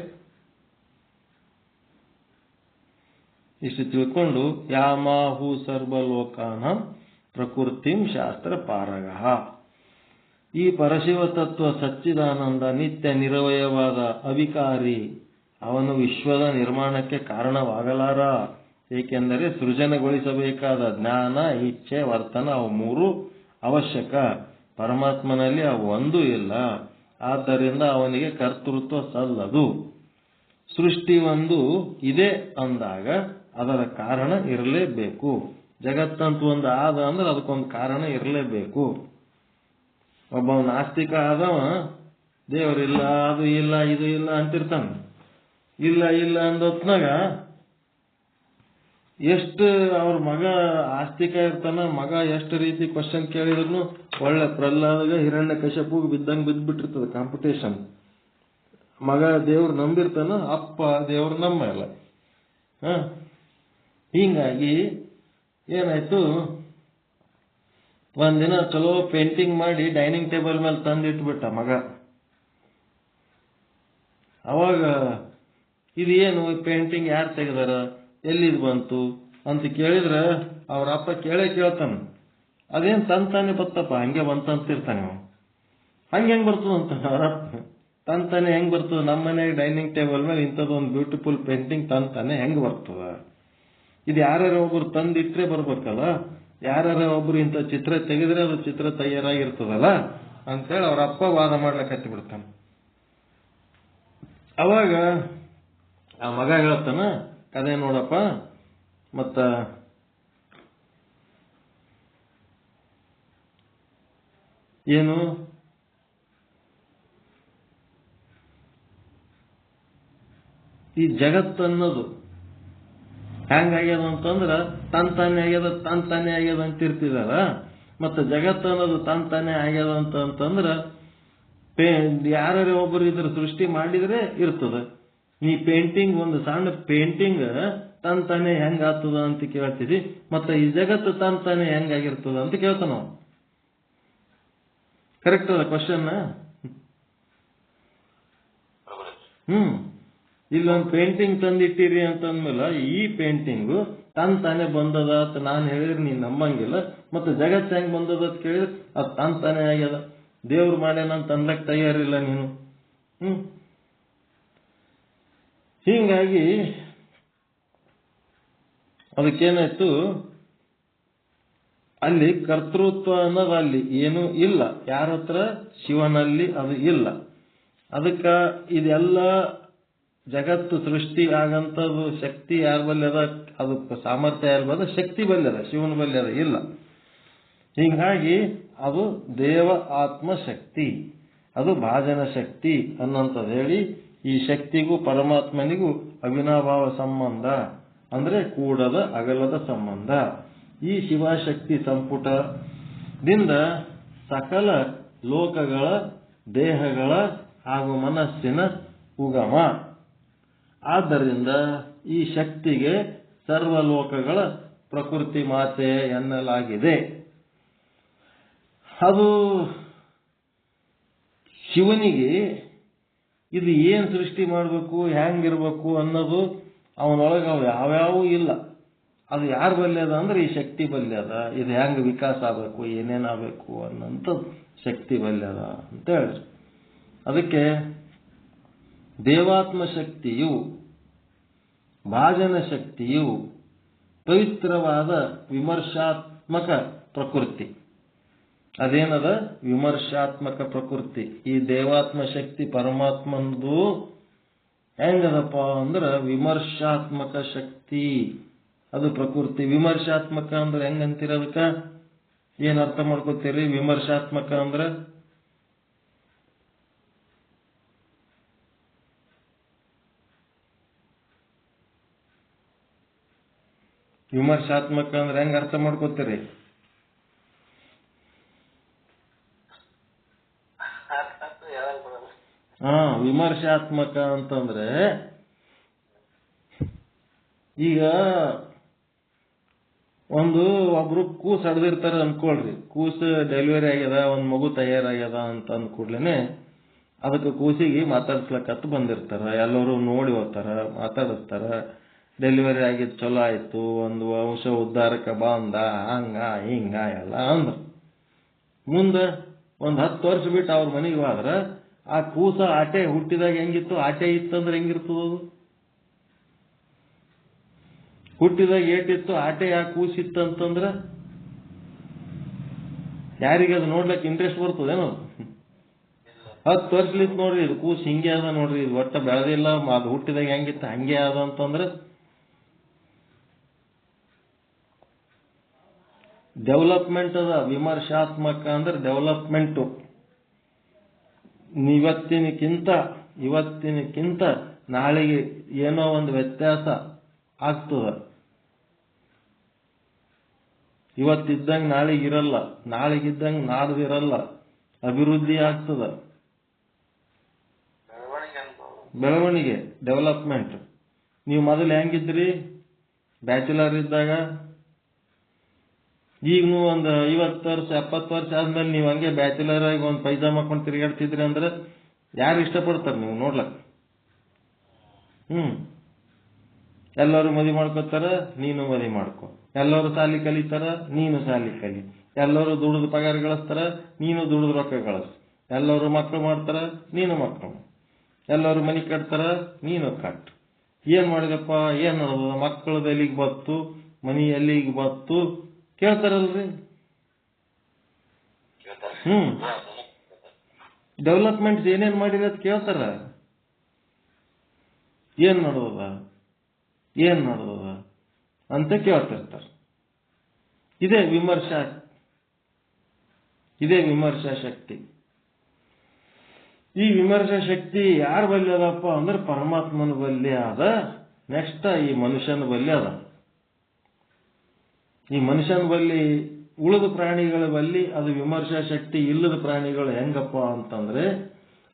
ಇಷ್ಟು ತಿಳ್ಕೊಂಡು ಯಾಮಾಹು ಸರ್ವಲೋಕಾನ ಪ್ರಕೃತಿಂ ಶಾಸ್ತ್ರ ಪಾರಗಃ. ಈ ಪರಶಿವ ತತ್ವ ಸಚ್ಚಿದಾನಂದ ನಿತ್ಯ ನಿರವಯವಾದ ಅವಿಕಾರಿ, ಅವನು ವಿಶ್ವದ ನಿರ್ಮಾಣಕ್ಕೆ ಕಾರಣವಾಗಲಾರ. ಏಕೆಂದರೆ ಸೃಜನಗೊಳಿಸಬೇಕಾದ ಜ್ಞಾನ, ಇಚ್ಛೆ, ವರ್ತನ ಅವು ಮೂರು ಅವಶ್ಯಕ. ಪರಮಾತ್ಮನಲ್ಲಿ ಅವು ಒಂದೂ ಇಲ್ಲ. ಆದ್ದರಿಂದ ಅವನಿಗೆ ಕರ್ತೃತ್ವ ಸಲ್ಲದು. ಸೃಷ್ಟಿ ಒಂದು ಇದೆ ಅಂದಾಗ ಅದರ ಕಾರಣ ಇರಲೇಬೇಕು. ಜಗತ್ತಂತೂ ಒಂದು ಆದ ಅಂದ್ರೆ ಅದಕ್ಕೊಂದು ಕಾರಣ ಇರಲೇಬೇಕು. ಒಬ್ಬ ನಾಸ್ತಿಕ ಆದವ ದೇವರಿಲ್ಲ, ಅದು ಇಲ್ಲ, ಇದು ಇಲ್ಲ ಅಂತಿರ್ತಾನ. ಇಲ್ಲ ಇಲ್ಲ ಅಂದೊತ್ನಾಗ ಎಷ್ಟು ಅವ್ರ ಮಗ ಆಸ್ತಿಕ ಇರ್ತಾನ, ಮಗ ಎಷ್ಟು ರೀತಿ ಕ್ವಶನ್ ಕೇಳಿದ್ರು ಒಳ್ಳೆ ಪ್ರಹ್ಲಾದಗ ಹಿರಣ್ಯ ಕಶ್ಯಪುಗ್ ಬಿದ್ದಂಗೆ ಬಿದ್ದ್ಬಿಟ್ಟಿರ್ತದೆ ಕಾಂಪಿಟೇಷನ್. ಮಗ ದೇವ್ರು ನಂಬಿರ್ತಾನ, ಅಪ್ಪ ದೇವ್ರು ನಂಬಲ್ಲ. ಹೀಗಾಗಿ ಏನಾಯ್ತು, ಒಂದಿನ ಚಲೋ ಪೇಂಟಿಂಗ್ ಮಾಡಿ ಡೈನಿಂಗ್ ಟೇಬಲ್ ಮೇಲೆ ತಂದಿಟ್ಬಿಟ್ಟ ಮಗ. ಅವಾಗ ಇದು ಏನು ಪೇಂಟಿಂಗ್ ಯಾರು ತೆಗೆದಾರ, ಎಲ್ಲಿದ್ ಬಂತು ಅಂತ ಕೇಳಿದ್ರೆ ಅವ್ರ ಅಪ್ಪ ಕೇಳ್ತಾನ. ಅದೇನ್ ತಂತಾನೆ ಬತ್ತಪ್ಪ, ಹಂಗೆ ಬಂತಂತಿರ್ತಾನೆ. ಹಂಗೆ ಬರ್ತದಂತ ಅವ್ರಪ್ಪ. ತಂತಾನೆ ಹೆಂಗ್ ಬರ್ತದ? ನಮ್ಮ ಮನೆಗೆ ಡೈನಿಂಗ್ ಟೇಬಲ್ ಮೇಲೆ ಇಂಥದ್ದೊಂದು ಬ್ಯೂಟಿಫುಲ್ ಪೇಂಟಿಂಗ್ ತಂತಾನೆ ಹೆಂಗ್ ಬರ್ತದ? ಇದು ಯಾರ್ಯಾರ ಒಬ್ರು ತಂದಿಟ್ರೆ ಬರ್ಬೇಕಲ್ಲ, ಯಾರ್ಯಾರ ಒಬ್ರು ಇಂಥ ಚಿತ್ರ ತೆಗೆದ್ರೆ ಅದು ಚಿತ್ರ ತಯಾರಾಗಿರ್ತದಲ್ಲ ಅಂತೇಳಿ ಅವ್ರ ಅಪ್ಪ ವಾದ ಮಾಡ್ಲಿಕ್ಕೆ ಹತ್ತಿ ಬಿಡ್ತಾನ. ಅವಾಗ ಆ ಮಗ ಹೇಳ್ತಾನ, ಕದೆ ನೋಡಪ್ಪ, ಮತ್ತ ಏನು ಈ ಜಗತ್ತನ್ನೋದು ಹೆಂಗಾಗ್ಯದ ಅಂತಂದ್ರ ತಂತಾನೆ ಆಗ್ಯದ ಅಂತಿರ್ತಿದಾರ. ಮತ್ತೆ ಜಗತ್ತನ್ನೋದು ತಂತಾನೆ ಆಗ್ಯದ ಅಂತಂದ್ರ ಯಾರ್ಯಾರ ಒಬ್ಬರು ಇದ್ರ ಸೃಷ್ಟಿ ಮಾಡಿದ್ರೆ ಇರ್ತದೆ, ನೀ ಪೇಂಟಿಂಗ್ ಒಂದು ಸಣ್ಣ ಪೇಂಟಿಂಗ್ ತಾನೇ ಹೆಂಗ ಆಗ್ತದ ಅಂತ ಕೇಳ್ತೀವಿ, ಮತ್ತೆ ಈ ಜಗತ್ತು ತಾನೇ ಹೆಂಗಾಗಿರ್ತದ ಅಂತ ಕೇಳ್ತಾನ ನಾವು. ಕರೆಕ್ಟ್ ಅದ ಕ್ವಶನ್? ಇಲ್ಲೊಂದು ಪೇಂಟಿಂಗ್ ತಂದಿಟ್ಟಿರಿ ಅಂತಂದ್ಮೇಲೆ ಈ ಪೇಂಟಿಂಗು ತಾನೇ ಬಂದದ ಅಂತ ನಾನು ಹೇಳಿದ್ರೆ ನೀನ್ ನಂಬಂಗಿಲ್ಲ. ಮತ್ತೆ ಜಗತ್ತು ಹೆಂಗ್ ಬಂದದ ಅಂತ ಕೇಳಿದ್ರೆ ಅದು ತಾನೇ ಆಗ್ಯದ, ದೇವ್ರು ಮಾಡ್ಯಾನಂತ ಅನ್ಲಕ್ ತಯಾರಿಲ್ಲ ನೀನು. ಹೀಗಾಗಿ ಅದಕ್ಕೇನಾಯ್ತು, ಅಲ್ಲಿ ಕರ್ತೃತ್ವ ಅನ್ನೋದು ಅಲ್ಲಿ ಏನೂ ಇಲ್ಲ. ಯಾರ ಹತ್ರ? ಶಿವನಲ್ಲಿ ಅದು ಇಲ್ಲ. ಅದಕ್ಕ ಇದೆಲ್ಲ ಜಗತ್ತು ಸೃಷ್ಟಿ ಆಗಂತದ್ದು ಶಕ್ತಿ ಯಾರ ಬಲ್ಲಿ ಅದ? ಅದು ಸಾಮರ್ಥ್ಯ ಯಾರ ಬಲ್ಲ? ಶಕ್ತಿ ಬಲ್ಲಿ ಅದ, ಶಿವನ ಬಲ್ಲಿ ಅದ ಇಲ್ಲ. ಹೀಗಾಗಿ ಅದು ದೇವ ಆತ್ಮ ಶಕ್ತಿ, ಅದು ಭಾಜನ ಶಕ್ತಿ ಅನ್ನೋಂಥದ್ದು ಹೇಳಿ, ಈ ಶಕ್ತಿಗೂ ಪರಮಾತ್ಮನಿಗೂ ಅವಿನಾಭಾವ ಸಂಬಂಧ, ಅಂದ್ರೆ ಕೂಡದ ಅಗಲದ ಸಂಬಂಧ. ಈ ಶಿವಶಕ್ತಿ ಸಂಪುಟದಿಂದ ಸಕಲ ಲೋಕಗಳ, ದೇಹಗಳ ಹಾಗೂ ಮನಸ್ಸಿನ ಉಗಮ. ಆದ್ದರಿಂದ ಈ ಶಕ್ತಿಗೆ ಸರ್ವಲೋಕಗಳ ಪ್ರಕೃತಿ ಮಾತೆ ಎನ್ನಲಾಗಿದೆ. ಅದು ಶಿವನಿಗೆ ಇದು ಏನ್ ಸೃಷ್ಟಿ ಮಾಡಬೇಕು, ಹೆಂಗಿರ್ಬೇಕು ಅನ್ನೋದು ಅವನೊಳಗೆ ಅವು ಯಾವ್ಯಾವೂ ಇಲ್ಲ. ಅದು ಯಾರ ಬಲ್ಯ ಅದ ಅಂದ್ರೆ ಈ ಶಕ್ತಿ ಬಲ್ಯ ಅದ. ಇದು ಹೆಂಗ್ ವಿಕಾಸ ಆಗಬೇಕು, ಏನೇನಾಗಬೇಕು ಅನ್ನೋಂಥ ಶಕ್ತಿ ಬಲ್ಯ ಅದ ಅಂತ ಹೇಳಿದ್ರು. ಅದಕ್ಕೆ ದೇವಾತ್ಮ ಶಕ್ತಿಯು, ಭಾಜನ ಶಕ್ತಿಯು ಪವಿತ್ರವಾದ ವಿಮರ್ಶಾತ್ಮಕ ಪ್ರಕೃತಿ. ಅದೇನದ? ವಿಮರ್ಶಾತ್ಮಕ ಪ್ರಕೃತಿ. ಈ ದೇವಾತ್ಮ ಶಕ್ತಿ ಪರಮಾತ್ಮಂದು ಹೆಂಗದಪ್ಪ ಅಂದ್ರ ವಿಮರ್ಶಾತ್ಮಕ ಶಕ್ತಿ, ಅದು ಪ್ರಕೃತಿ. ವಿಮರ್ಶಾತ್ಮಕ ಅಂದ್ರೆ ಹೆಂಗಂತೀರ? ಅದಕ್ಕ ಏನ್ ಅರ್ಥ ಮಾಡ್ಕೋತೀರಿ? ವಿಮರ್ಶಾತ್ಮಕ ಅಂದ್ರೆ ಹೆಂಗ ಅರ್ಥ ಮಾಡ್ಕೋತೀರಿ? ವಿಮರ್ಶಾತ್ಮಕ ಅಂತಂದ್ರೆ ಈಗ ಒಬ್ರು ಕೂಸು ಹಡ್ದಿರ್ತಾರ ಅನ್ಕೊಳ್ರಿ. ಕೂಸು ಡೆಲಿವರಿ ಆಗ್ಯದ, ಒಂದ್ ಮಗು ತಯಾರಾಗ್ಯದ ಅಂತ ಅಂದ್ಕೂಡ್ಲೇನೆ ಅದಕ್ಕೆ ಕೂಸಿಗೆ ಮಾತಾಡ್ಸ್ಲಕತ್ತು ಬಂದಿರ್ತಾರ. ಎಲ್ಲರೂ ನೋಡಿ ಹೋಗ್ತಾರ, ಮಾತಾಡಿಸ್ತಾರ. ಡೆಲಿವರಿ ಆಗಿದ್ ಚಲೋ ಆಯ್ತು, ಒಂದು ವಂಶ ಉದ್ಧಾರಕ ಬಂದ, ಹಂಗ ಹಿಂಗ ಎಲ್ಲ ಅಂದ್ರ. ಮುಂದೆ ಒಂದ್ 10 ವರ್ಷ ಬಿಟ್ಟು ಅವ್ರ ಮನೆಗೆ ಹೋದ್ರ ಆ ಕೂಸ ಆಟೆ ಹುಟ್ಟಿದಾಗ ಹೆಂಗಿತ್ತು, ಆಟೆ ಇತ್ತಂದ್ರೆ ಹೆಂಗಿರ್ತದ? ಅದು ಹುಟ್ಟಿದಾಗ ಏಟಿತ್ತು, ಆಟೆ ಯಾಕೆ ಕೂಸಿತ್ತಂತಂದ್ರ ಯಾರಿಗದು ನೋಡ್ಲಿಕ್ಕೆ ಇಂಟ್ರೆಸ್ಟ್ ಬರ್ತದೇನೋ? 10 ವರ್ಷಲಿತ್ತು ನೋಡ್ರಿ, ಇದು ಕೂಸು ಹಿಂಗೆ ಅದ ನೋಡ್ರಿ, ಇದು ಒಟ್ಟ ಬೆಳೆದಿಲ್ಲ, ಅದು ಹುಟ್ಟಿದಾಗ ಹೆಂಗಿತ್ತು ಹಂಗೆ ಅದ ಅಂತಂದ್ರೆ ಡೆವಲಪ್ಮೆಂಟ್ ಅದ. ವಿಮರ್ಶಾತ್ಮಕ ಅಂದ್ರೆ ಡೆವಲಪ್ಮೆಂಟು. ಇವತ್ತಿನಕ್ಕಿಂತ ನಾಳೆಗೆ ಏನೋ ಒಂದು ವ್ಯತ್ಯಾಸ ಆಗ್ತದ. ಇವತ್ತಿದ್ದಂಗೆ ನಾಳೆಗಿರಲ್ಲ, ನಾಳೆಗಿದ್ದಂಗೆ ನಾಡ್ದಿರಲ್ಲ. ಅಭಿವೃದ್ಧಿ ಆಗ್ತದ, ಬೆಳವಣಿಗೆ, ಡೆವಲಪ್ಮೆಂಟ್. ನೀವು ಮೊದಲು ಹೆಂಗಿದ್ರಿ ಬ್ಯಾಚುಲರ್ ಇದ್ದಾಗ? ಈಗ ನೀವು ಒಂದು 50 ವರ್ಷ 70 ವರ್ಷ ಆದ್ಮೇಲೆ ನೀವು ಹಂಗೆ ಬ್ಯಾಚುಲರ್ ಆಗಿ ಒಂದು ಪೈಜಾಮ ಹಾಕೊಂಡು ತಿರುಗಾಡ್ತಿದ್ರಿ ಅಂದ್ರೆ ಯಾರು ಇಷ್ಟಪಡ್ತಾರೆ ನೀವು ನೋಡ್ಲಕ್? ಎಲ್ಲರೂ ಮದುವೆ ಮಾಡ್ಕೋತಾರ, ನೀನು ಮದುವೆ ಮಾಡ್ಕೊ. ಎಲ್ಲರೂ ಸಾಲಿ ಕಲಿತಾರ, ನೀನು ಸಾಲಿ ಕಲಿ. ಎಲ್ಲರೂ ದುಡಿದು ಪಗಾರ ಗಳಿಸ್ತಾರ, ನೀನು ದುಡಿದು ರೊಕ್ಕ ಗಳಿಸ್. ಎಲ್ಲರೂ ಮಕ್ಕಳು ಮಾಡ್ತಾರ, ನೀನು ಮಕ್ಕಳು. ಎಲ್ಲರೂ ಮನೆ ಕಟ್ತಾರ, ನೀನು ಕಟ್. ಏನ್ ಮಾಡಿದಪ್ಪ, ಏನ್ ಮಕ್ಕಳದ ಎಲ್ಲಿಗೆ ಬತ್ತು, ಮನಿ ಎಲ್ಲಿಗೆ ಬತ್ತು ಕೇಳ್ತಾರಲ್ರಿ? ಡೆವಲಪ್ಮೆಂಟ್ಸ್ ಏನೇನ್ ಮಾಡಿದೆ ಅಂತ ಕೇಳ್ತಾರ. ಏನ್ ನಡೆದದ ಅಂತ ಕೇಳ್ತಿರ್ತಾರ. ಇದೇ ವಿಮರ್ಶಾ ಶಕ್ತಿ. ಈ ವಿಮರ್ಶಾ ಶಕ್ತಿ ಯಾರ ಬಲ್ಲಿ ಅದಪ್ಪ ಅಂದ್ರೆ ಪರಮಾತ್ಮನ ಬಲ್ಲಿ ಅದ. ನೆಕ್ಸ್ಟ್ ಈ ಮನುಷ್ಯನ ಬಲ್ಲಿ ಅದ. ಈ ಮನುಷ್ಯನ ಬಲ್ಲಿ, ಉಳಿದ ಪ್ರಾಣಿಗಳ ಬಲ್ಲಿ ಅದು ವಿಮರ್ಶಾ ಶಕ್ತಿ ಇಲ್ಲದ ಪ್ರಾಣಿಗಳು ಹೆಂಗಪ್ಪ ಅಂತಂದ್ರೆ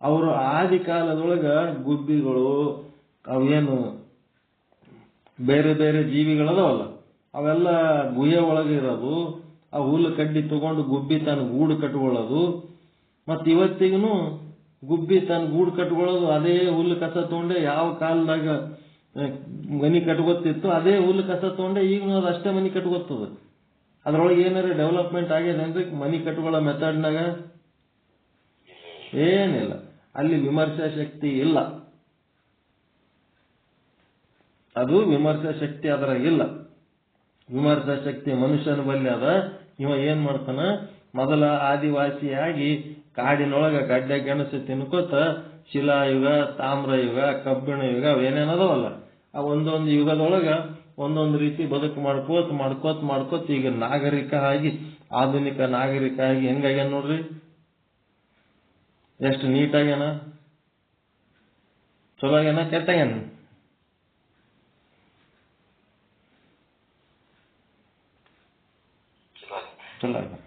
ಅವರು ಆದಿ ಕಾಲದೊಳಗ ಗುಬ್ಬಿಗಳು, ಅವೇನು ಬೇರೆ ಬೇರೆ ಜೀವಿಗಳದವಲ್ಲ ಅವೆಲ್ಲ ಗುಹೆ ಒಳಗೆ ಇರೋದು, ಆ ಹುಲ್ಲು ಕಡ್ಡಿ ತಗೊಂಡು ಗುಬ್ಬಿ ತನ್ನ ಗೂಡು ಕಟ್ಕೊಳ್ಳೋದು. ಮತ್ತು ಇವತ್ತಿಗೂ ಗುಬ್ಬಿ ತನ್ನ ಗೂಡು ಕಟ್ಕೊಳ್ಳೋದು ಅದೇ ಹುಲ್ಲು ಕಸ ತಗೊಂಡೆ. ಯಾವ ಕಾಲದಾಗ ಮನಿ ಕಟ್ಕೊತಿತ್ತು ಅದೇ ಹುಲ್ಲು ಕಸ ತಗೊಂಡೆ ಈಗಲೂ ಅದು ಅಷ್ಟೇ ಮನಿ ಕಟ್ಕೊತದ. ಅದ್ರೊಳಗೆ ಏನಾರ ಡೆವಲಪ್ಮೆಂಟ್ ಆಗಿದೆ ಅಂದ್ರೆ ಮನಿ ಕಟ್ಕೊಳ್ಳೋ ಮೆಥಡ್ನಾಗ ಏನಿಲ್ಲ. ಅಲ್ಲಿ ವಿಮರ್ಶಾ ಶಕ್ತಿ ಇಲ್ಲ, ಅದು ವಿಮರ್ಶಾ ಶಕ್ತಿ ಅದ್ರಾಗಿಲ್ಲ. ವಿಮರ್ಶಾ ಶಕ್ತಿ ಮನುಷ್ಯನ ಬಲ್ಲಿ ಅದ. ಇವ ಏನ್ ಮಾಡ್ತಾನ, ಮೊದಲ ಆದಿವಾಸಿಯಾಗಿ ಕಾಡಿನೊಳಗ ಗಡ್ಡೆ ಗೆಣಸು ತಿನ್ಕೋತ ಶಿಲಾಯುಗ, ತಾಮ್ರಯುಗ, ಕಬ್ಬಿಣ ಯುಗ ಅವೇನೇನದವಲ್ಲ ಆ ಒಂದೊಂದು ಯುಗದೊಳಗ ಒಂದೊಂದು ರೀತಿ ಬದುಕು ಮಾಡ್ಕೋತ ಈಗ ನಾಗರಿಕ ಆಗಿ, ಆಧುನಿಕ ನಾಗರಿಕ ಆಗಿ ಹೆಂಗಾಗ್ಯಾನ ನೋಡ್ರಿ, ಎಷ್ಟು ನೀಟಾಗ್ಯಾನ, ಚಲೋ ಆಗ್ಯಾನ, ಕೆಟ್ಟಾಗ್ಯಾನ? ಚಲೋ ಆಗ್ಯಾನ.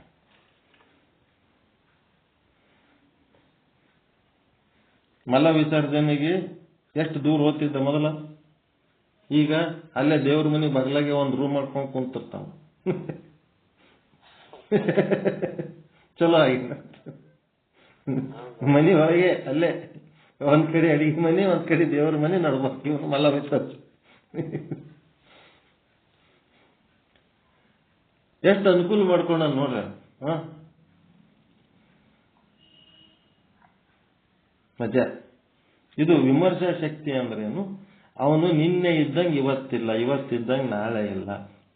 ಮಲ ವಿಸರ್ಜನೆಗೆ ಎಷ್ಟು ದೂರ ಹೋಗ್ತಿದ್ದ ಮೊದಲ, ಈಗ ಅಲ್ಲೇ ದೇವ್ರ ಮನೆ ಬಗಲಾಗೆ ಒಂದು ರೂಮ್ ಮಾಡ್ಕೊಂಡು ಕುಂತಿರ್ತಾವ. ಚಲೋ ಆಗಿಲ್ಲ. ಮನೆ ಹೊರಗೆ ಅಲ್ಲೇ ಒಂದ್ ಕಡೆ ಅಡಿಗೆ ಮನೆ, ಒಂದ್ ಕಡೆ ದೇವ್ರ ಮನೆ ನಡ್ಬೇಕು. ಇವನು ಮಲ ವಿಸರ್ಜನೆ ಎಷ್ಟು ಅನುಕೂಲ ಮಾಡ್ಕೊಂಡ ನೋಡ್ರಿ. ಮಜಾ. ಇದು ವಿಮರ್ಶಾ ಶಕ್ತಿ ಅಂದ್ರೇನು? ಅವನು ನಿನ್ನೆ ಇದ್ದಂಗೆ ಇವತ್ತಿಲ್ಲ, ಇವತ್ತಿದ್ದಂಗೆ ನಾಳೆ ಇಲ್ಲ,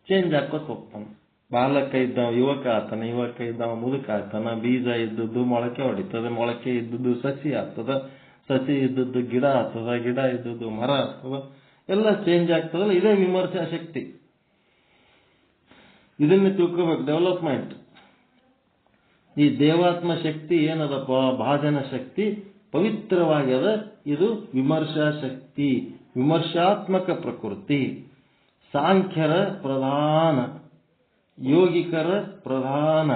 ಚೇಂಜ್ ಹಾಕೋತ ಹೋಗ್ತಾನ. ಬಾಲಕ ಇದ್ದವ ಯುವಕ ಆತನ, ಯುವಕ ಇದ್ದವ ಮುದುಕ ಆತನ. ಬೀಜ ಇದ್ದದ್ದು ಮೊಳಕೆ ಹೊಡಿತದ, ಮೊಳಕೆ ಇದ್ದದ್ದು ಸಸಿ ಆಗ್ತದ, ಸಸಿ ಇದ್ದದ್ದು ಗಿಡ ಆಗ್ತದ, ಗಿಡ ಇದ್ದದ್ದು ಮರ ಆಗ್ತದ, ಎಲ್ಲ ಚೇಂಜ್ ಆಗ್ತದಲ್ಲ. ಇದೇ ವಿಮರ್ಶಾ ಶಕ್ತಿ. ಇದನ್ನ ತಿಳ್ಕೋಬೇಕು. ಡೆವಲಪ್ಮೆಂಟ್. ಈ ದೇವಾತ್ಮ ಶಕ್ತಿ ಏನದಪ್ಪ, ಭಾಜನ ಶಕ್ತಿ ಪವಿತ್ರವಾಗ್ಯದ. ಇದು ವಿಮರ್ಶಾ ಶಕ್ತಿ, ವಿಮರ್ಶಾತ್ಮಕ ಪ್ರಕೃತಿ. ಸಾಂಖ್ಯರ ಪ್ರಧಾನ, ಯೋಗಿಕರ ಪ್ರಧಾನ.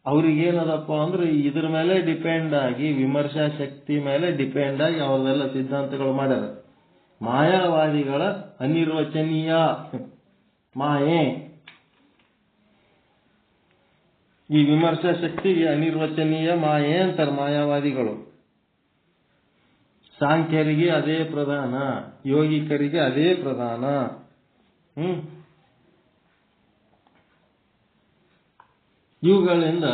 ಅವ್ರಿಗೇನದಪ್ಪ ಅಂದ್ರೆ ಇದ್ರ ಮೇಲೆ ಡಿಪೆಂಡ್ ಆಗಿ, ವಿಮರ್ಶಾ ಶಕ್ತಿ ಮೇಲೆ ಡಿಪೆಂಡ್ ಆಗಿ ಅವ್ರದೆಲ್ಲ ಸಿದ್ಧಾಂತಗಳು ಮಾಡ್ಯಾರ. ಮಾಯಾವಾದಿಗಳ ಅನಿರ್ವಚನೀಯ ಮಾಯೆ, ಈ ವಿಮರ್ಶಾ ಶಕ್ತಿಗೆ ಅನಿರ್ವಚನೀಯ ಮಾಯೆ ಅಂತಾರೆ ಮಾಯಾವಾದಿಗಳು. ಸಾಂಖ್ಯರಿಗೆ ಅದೇ ಪ್ರಧಾನ, ಯೋಗಿಕರಿಗೆ ಅದೇ ಪ್ರಧಾನ. ಇವುಗಳಿಂದ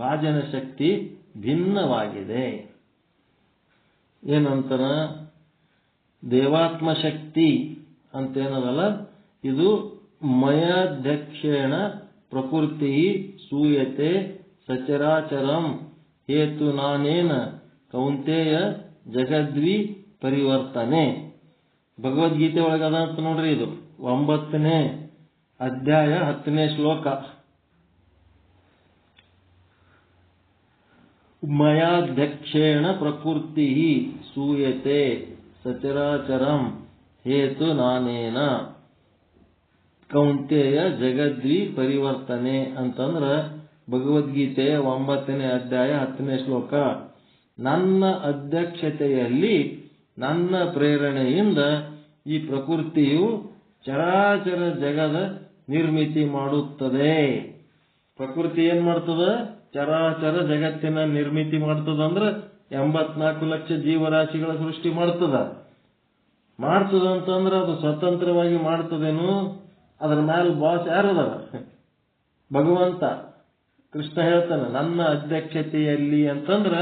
ಭಾಜನ ಶಕ್ತಿ ಭಿನ್ನವಾಗಿದೆ. ಏನಂತಾರ, ದೇವಾತ್ಮ ಶಕ್ತಿ ಅಂತೇನದಲ್ಲ, ಇದು ಮಯಾಧ್ಯಕ್ಷೇಣ ಪ್ರಕೃತಿ ಸೂಯತೆ ಸಚರಾಚರಂ ಹೇತು ನಾನೇನ ಕೌಂತೆಯ ಜಗದ್ವಿ ಪರಿವರ್ತನೆ. ಭಗವದ್ಗೀತೆ ಒಳಗದ ಅಂತ ನೋಡ್ರಿ. ಇದು 9ನೇ ಅಧ್ಯಾಯ 10ನೇ ಶ್ಲೋಕ. ಮಯಾಧ್ಯಕ್ಷೇಣ ಪ್ರಕೃತಿ ಸೂಯತೆ ಸಚರಾಚರಂ ಹೇತು ನಾನೇನ ಕೌಂತೆಯ ಜಗದ್ವಿ ಪರಿವರ್ತನೆ ಅಂತಂದ್ರ ಭಗವದ್ಗೀತೆಯ 9ನೇ ಅಧ್ಯಾಯ 10ನೇ ಶ್ಲೋಕ. ನನ್ನ ಅಧ್ಯಕ್ಷತೆಯಲ್ಲಿ, ನನ್ನ ಪ್ರೇರಣೆಯಿಂದ ಈ ಪ್ರಕೃತಿಯು ಚರಾಚರ ಜಗದ ನಿರ್ಮಿತಿ ಮಾಡುತ್ತದೆ. ಪ್ರಕೃತಿ ಏನ್ ಮಾಡ್ತದ? ಚರಾಚರ ಜಗತ್ತಿನ ನಿರ್ಮಿತಿ ಮಾಡ್ತದಂದ್ರ 84 ಲಕ್ಷ ಜೀವರಾಶಿಗಳ ಸೃಷ್ಟಿ ಮಾಡ್ತದಂತಂದ್ರ ಅದು ಸ್ವತಂತ್ರವಾಗಿ ಮಾಡ್ತದೇನು? ಅದರ ಮೇಲೆ ಬಾಸ್ ಯಾರದಾರ? ಭಗವಂತ. ಕೃಷ್ಣ ಹೇಳ್ತಾನೆ ನನ್ನ ಅಧ್ಯಕ್ಷತೆಯಲ್ಲಿ ಅಂತಂದ್ರ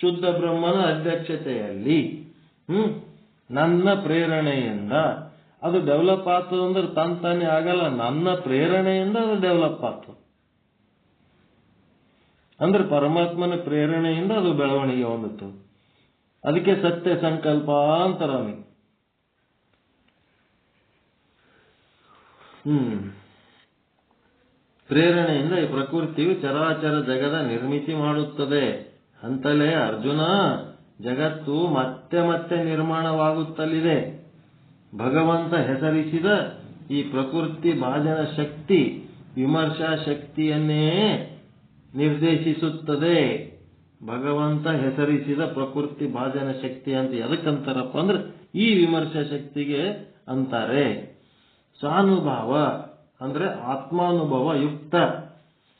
ಶುದ್ಧ ಬ್ರಹ್ಮನ ಅಧ್ಯಕ್ಷತೆಯಲ್ಲಿ, ನನ್ನ ಪ್ರೇರಣೆಯಿಂದ ಅದು ಡೆವಲಪ್ ಆಗ್ತದಂದ್ರೆ ತಾನೇ ಆಗಲ್ಲ. ನನ್ನ ಪ್ರೇರಣೆಯಿಂದ ಅದು ಡೆವಲಪ್ ಆಗ್ತದೆ. ಅಂದ್ರೆ ಪರಮಾತ್ಮನ ಪ್ರೇರಣೆಯಿಂದ ಅದು ಬೆಳವಣಿಗೆ ಹೊಂದುತ್ತದೆ. ಅದಕ್ಕೆ ಸತ್ಯ ಸಂಕಲ್ಪ ಅಂತಾರ ಅವನಿಗೆ. ಪ್ರೇರಣೆಯಿಂದ ಈ ಪ್ರಕೃತಿಯು ಚರಾಚರ ಜಗದ ನಿರ್ಮಿತಿ ಮಾಡುತ್ತದೆ ಅಂತಲೇ ಅರ್ಜುನ, ಜಗತ್ತು ಮತ್ತೆ ಮತ್ತೆ ನಿರ್ಮಾಣವಾಗುತ್ತಲಿದೆ. ಭಗವಂತ ಹೆಸರಿಸಿದ ಈ ಪ್ರಕೃತಿ ಭಾಜನ ಶಕ್ತಿ ವಿಮರ್ಶಾ ಶಕ್ತಿಯನ್ನೇ ನಿರ್ದೇಶಿಸುತ್ತದೆ. ಭಗವಂತ ಹೆಸರಿಸಿದ ಪ್ರಕೃತಿ ಭಾಜನ ಶಕ್ತಿ ಅಂತ ಎದಕ್ಕಂತಾರಪ್ಪ ಅಂದ್ರೆ ಈ ವಿಮರ್ಶಾ ಶಕ್ತಿಗೆ ಅಂತಾರೆ. ಸ್ವಾನುಭಾವ ಅಂದ್ರೆ ಆತ್ಮಾನುಭವ ಯುಕ್ತ